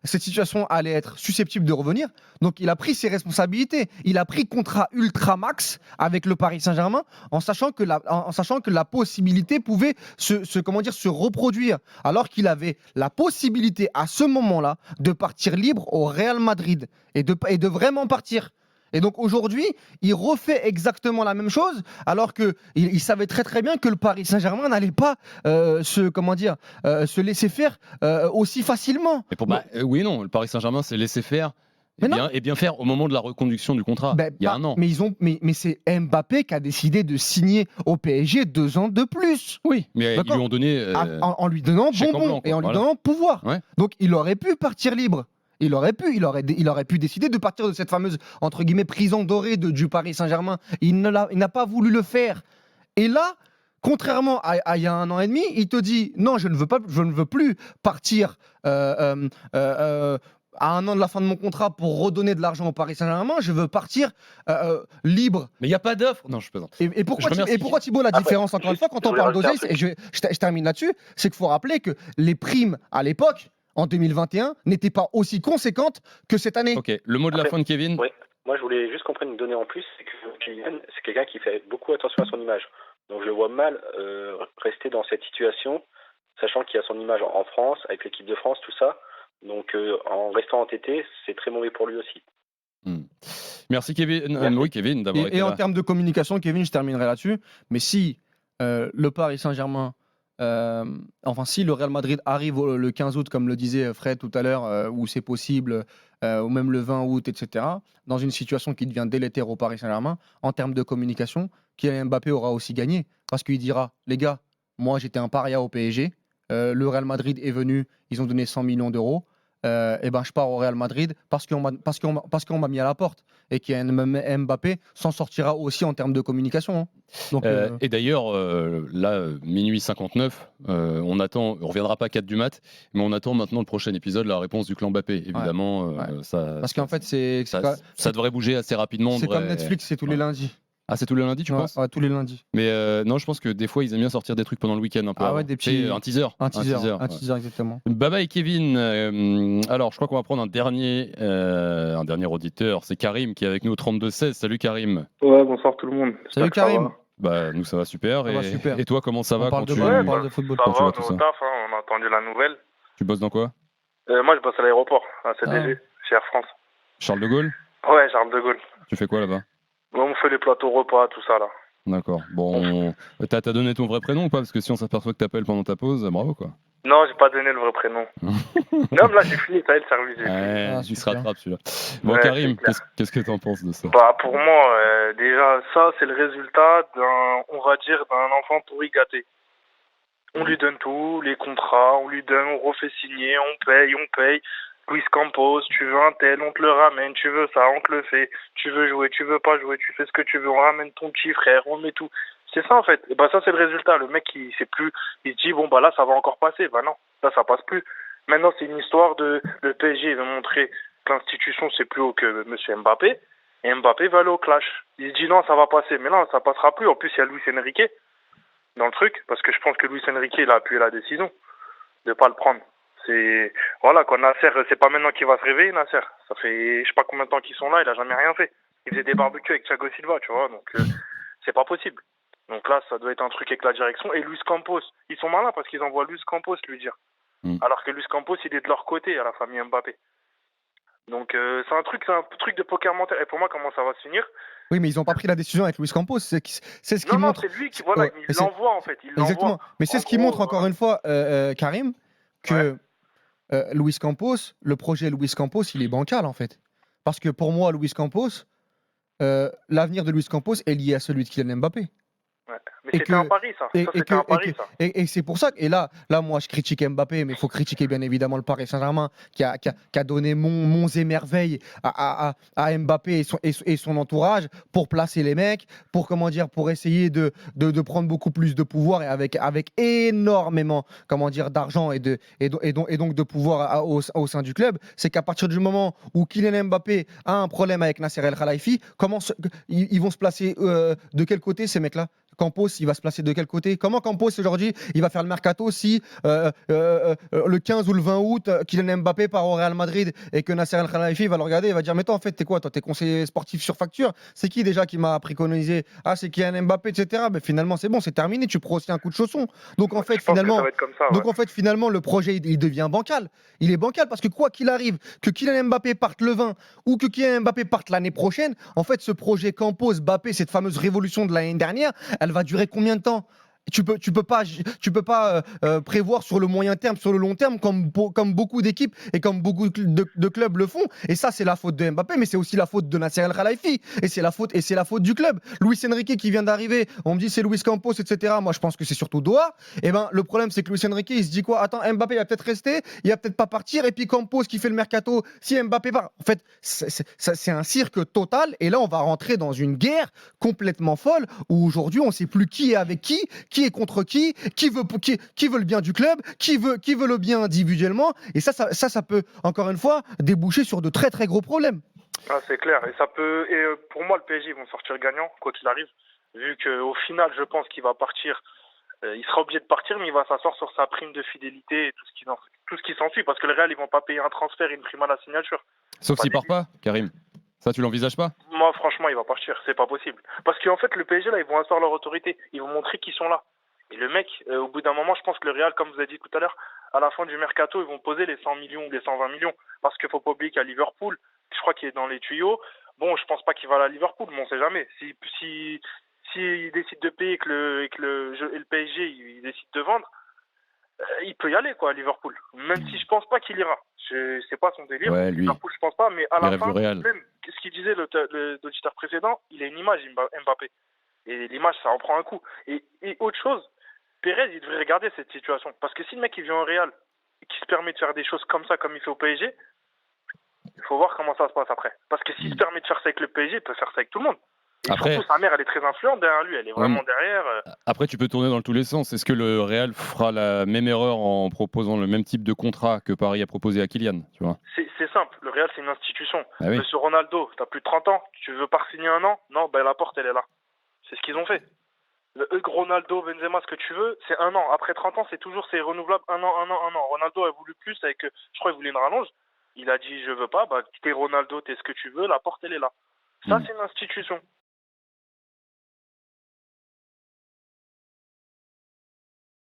cette situation allait être susceptible de revenir. Donc, il a pris ses responsabilités. Il a pris contrat ultra max avec le Paris Saint-Germain en sachant que la possibilité pouvait se reproduire. Alors qu'il avait la possibilité à ce moment-là de partir libre au Real Madrid et de vraiment partir. Et donc aujourd'hui, il refait exactement la même chose, alors qu'il savait très très bien que le Paris Saint-Germain n'allait pas se laisser faire aussi facilement. Et oui et non, le Paris Saint-Germain s'est laissé faire Mais et bien faire au moment de la reconduction du contrat. Il y a un an. Mais c'est Mbappé qui a décidé de signer au PSG 2 ans de plus. Oui, mais ils lui D'accord. ont donné. En lui donnant chèque en bonbon blanc, quoi, et en lui voilà. donnant pouvoir. Ouais. Donc il aurait pu partir libre. Il aurait pu décider de partir de cette fameuse entre guillemets prison dorée du Paris Saint-Germain. Il n'a pas voulu le faire. Et là, contrairement à il y a un an et demi, il te dit non, je ne veux plus partir à un an de la fin de mon contrat pour redonner de l'argent au Paris Saint-Germain. Je veux partir libre. Mais il n'y a pas d'offre. Non, je plaisante. Et pourquoi, Je remercie. pourquoi Thibaut, la Après, différence, encore une fois, quand je on voulais parle rajouter un d'oseille, truc. et je termine là-dessus, c'est qu'il faut rappeler que les primes à l'époque, en 2021, n'étaient pas aussi conséquentes que cette année. Ok, le mot de la Après, fin de Kevin. Oui, moi je voulais juste comprendre une donnée en plus, c'est que Kylian, c'est quelqu'un qui fait beaucoup attention à son image. Donc je le vois mal rester dans cette situation, sachant qu'il a son image en France, avec l'équipe de France, tout ça. Donc en restant entêté, c'est très mauvais pour lui aussi. Merci Kevin. Merci. Oui, Kevin, d'avoir été Et en là. termes de communication, Kevin, je terminerai là-dessus. Mais si le Paris Saint-Germain, si le Real Madrid arrive le 15 août, comme le disait Fred tout à l'heure, où c'est possible, ou même le 20 août, etc., dans une situation qui devient délétère au Paris Saint-Germain, en termes de communication, Kylian Mbappé aura aussi gagné. Parce qu'il dira, les gars, moi j'étais un paria au PSG, le Real Madrid est venu, ils ont donné 100 millions d'euros. je pars au Real Madrid parce qu'on m'a mis à la porte et qu'il y a un Mbappé s'en sortira aussi en termes de communication. Hein. Donc, Et d'ailleurs, là, minuit 59, on reviendra pas 4 du mat, mais on attend maintenant le prochain épisode, la réponse du clan Mbappé. Évidemment, parce qu'en fait, ça devrait bouger assez rapidement. C'est comme Netflix, c'est tous les lundis. Ah, c'est tous les lundis, tu penses? Ouais, tous les lundis. Mais non, je pense que des fois, ils aiment bien sortir des trucs pendant le week-end un peu. Ah ouais, des petits... Un teaser. Un teaser, exactement. Baba et Kevin, alors je crois qu'on va prendre un dernier auditeur. C'est Karim qui est avec nous au 32-16. Salut Karim. Ouais, bonsoir tout le monde. Salut Karim. Bah, nous ça va super. Et toi, comment ça va on parle de football. Ça va, on est au taf, on a entendu la nouvelle. Tu bosses dans quoi? Moi, je bosse à l'aéroport, à CDG, chez Air France. Charles de Gaulle? Ouais, Charles de Gaulle. Tu fais quoi là-bas? On fait les plateaux repas, tout ça là. D'accord. Bon, t'as donné ton vrai prénom ou pas? Parce que si on s'aperçoit que t'appelles pendant ta pause, bravo quoi. Non, j'ai pas donné le vrai prénom. Non, mais là j'ai fini, ça y est, le service. Il se rattrape celui-là. Bon, ouais, Karim, qu'est-ce que t'en penses de ça? Bah, pour moi, déjà, ça c'est le résultat d'un enfant pourri gâté. On lui donne tout, les contrats, on lui donne, on refait signer, on paye. Luis Campos, tu veux un tel, on te le ramène, tu veux ça, on te le fait, tu veux jouer, tu veux pas jouer, tu fais ce que tu veux, on ramène ton petit frère, on met tout. C'est ça en fait. Et bah ça c'est le résultat. Le mec il sait plus, il se dit bon bah là ça va encore passer. Bah non, là ça passe plus. Maintenant c'est une histoire de le PSG veut montrer que l'institution c'est plus haut que monsieur Mbappé et Mbappé va aller au clash. Il se dit non ça va passer, mais non ça passera plus. En plus il y a Luis Enrique dans le truc parce que je pense que Luis Enrique il a appuyé la décision de pas le prendre. C'est voilà quoi, Nasser c'est pas maintenant qu'il va se réveiller. Nasser ça fait je sais pas combien de temps qu'ils sont là, il a jamais rien fait. Il faisait des barbecues avec Thiago Silva, tu vois, donc c'est pas possible. Donc là ça doit être un truc avec la direction. Et Luis Campos, ils sont malins parce qu'ils envoient Luis Campos lui dire, alors que Luis Campos il est de leur côté à la famille Mbappé. Donc c'est un truc de poker mental. Et pour moi comment ça va se finir? Oui, mais ils n'ont pas pris la décision avec Luis Campos. C'est ce qui montre. Non, c'est lui qui il l'envoie en fait. Exactement. Mais c'est ce qui montre encore une fois, Karim, que Luis Campos, le projet Luis Campos, il est bancal en fait. Parce que pour moi, Luis Campos, l'avenir de Luis Campos est lié à celui de Kylian Mbappé. Ouais. Mais c'était un pari, ça. Et c'est pour ça que, là, moi, je critique Mbappé, mais il faut critiquer bien évidemment le Paris Saint-Germain qui a donné monts et merveilles à Mbappé et son entourage pour placer les mecs, pour essayer de prendre beaucoup plus de pouvoir et avec énormément d'argent et donc de pouvoir au sein du club. C'est qu'à partir du moment où Kylian Mbappé a un problème avec Nasser El Khelaifi, ils vont se placer de quel côté ces mecs-là? Campos, il va se placer de quel côté? Comment Campos aujourd'hui, il va faire le mercato si le 15 ou le 20 août, Kylian Mbappé part au Real Madrid et que Nasser El Khelaifi va le regarder et va dire mais toi en fait t'es quoi? Toi t'es conseiller sportif sur facture? C'est qui déjà qui m'a préconisé? Ah c'est Kylian Mbappé, etc. Mais finalement c'est bon, c'est terminé, tu prends aussi un coup de chausson. Donc en fait finalement le projet il devient bancal. Il est bancal parce que quoi qu'il arrive, que Kylian Mbappé parte le 20 ou que Kylian Mbappé parte l'année prochaine, en fait ce projet Campos, Mbappé, cette fameuse révolution de l'année dernière, elle va durer combien de temps? Tu peux pas prévoir sur le moyen terme, sur le long terme, comme beaucoup d'équipes et comme beaucoup de clubs le font. Et ça, c'est la faute de Mbappé, mais c'est aussi la faute de Nasser El Khelaifi. Et c'est la faute du club. Luis Enrique qui vient d'arriver, on me dit c'est Luis Campos, etc. Moi, je pense que c'est surtout Doha. Et ben, le problème, c'est que Luis Enrique, il se dit quoi? Attends, Mbappé, il va peut-être rester, il va peut-être pas partir. Et puis Campos qui fait le mercato, si Mbappé part. En fait, c'est un cirque total. Et là, on va rentrer dans une guerre complètement folle où aujourd'hui, on sait plus qui est avec qui est contre qui veut le bien du club, qui veut le bien individuellement, et ça peut encore une fois déboucher sur de très très gros problèmes. Ah, c'est clair, et ça peut. Et pour moi, le PSG vont sortir gagnant quoi qu'il arrive, vu qu'au final, je pense qu'il va partir. Il sera obligé de partir, mais il va s'asseoir sur sa prime de fidélité et tout ce qui s'ensuit, parce que le Real, ils vont pas payer un transfert et une prime à la signature. Sauf s'il part pas, Karim. Ça, tu l'envisages pas? Moi, franchement, il va partir. C'est pas possible. Parce qu'en fait, le PSG, là, ils vont asseoir leur autorité. Ils vont montrer qu'ils sont là. Et le mec, au bout d'un moment, je pense que le Real, comme vous avez dit tout à l'heure, à la fin du mercato, ils vont poser les 100 millions ou les 120 millions. Parce qu'il faut pas oublier qu'à Liverpool, je crois qu'il est dans les tuyaux. Bon, je pense pas qu'il va aller à Liverpool, mais on sait jamais. Si il décide de payer et le PSG, il décide de vendre, il peut y aller, quoi, à Liverpool. Même si je pense pas qu'il ira. C'est pas son délire. Ouais, lui, Liverpool, je pense pas, mais à la fin, même ce qu'il disait l'auditeur précédent, il a une image, Mbappé. Et l'image, ça en prend un coup. Et autre chose, Pérez, il devrait regarder cette situation. Parce que si le mec, il vient au Real, qui se permet de faire des choses comme ça, comme il fait au PSG, il faut voir comment ça se passe après. Parce que s'il se permet de faire ça avec le PSG, il peut faire ça avec tout le monde. Et Après, surtout, sa mère, elle est très influente derrière lui. Elle est vraiment derrière. Après, tu peux tourner dans tous les sens. Est-ce que le Real fera la même erreur en proposant le même type de contrat que Paris a proposé à Kylian, tu vois? C'est simple. Le Real, c'est une institution. Ah oui. Monsieur Ronaldo, t'as plus de 30 ans. Tu veux pas signer un an? Non, ben la porte, elle est là. C'est ce qu'ils ont fait. Ronaldo, Benzema, ce que tu veux, c'est un an. Après 30 ans, c'est renouvelable un an. Ronaldo a voulu plus avec, je crois, il voulait une rallonge. Il a dit, je veux pas. Bah, t'es Ronaldo, t'es ce que tu veux. La porte, elle est là. Ça, c'est une institution.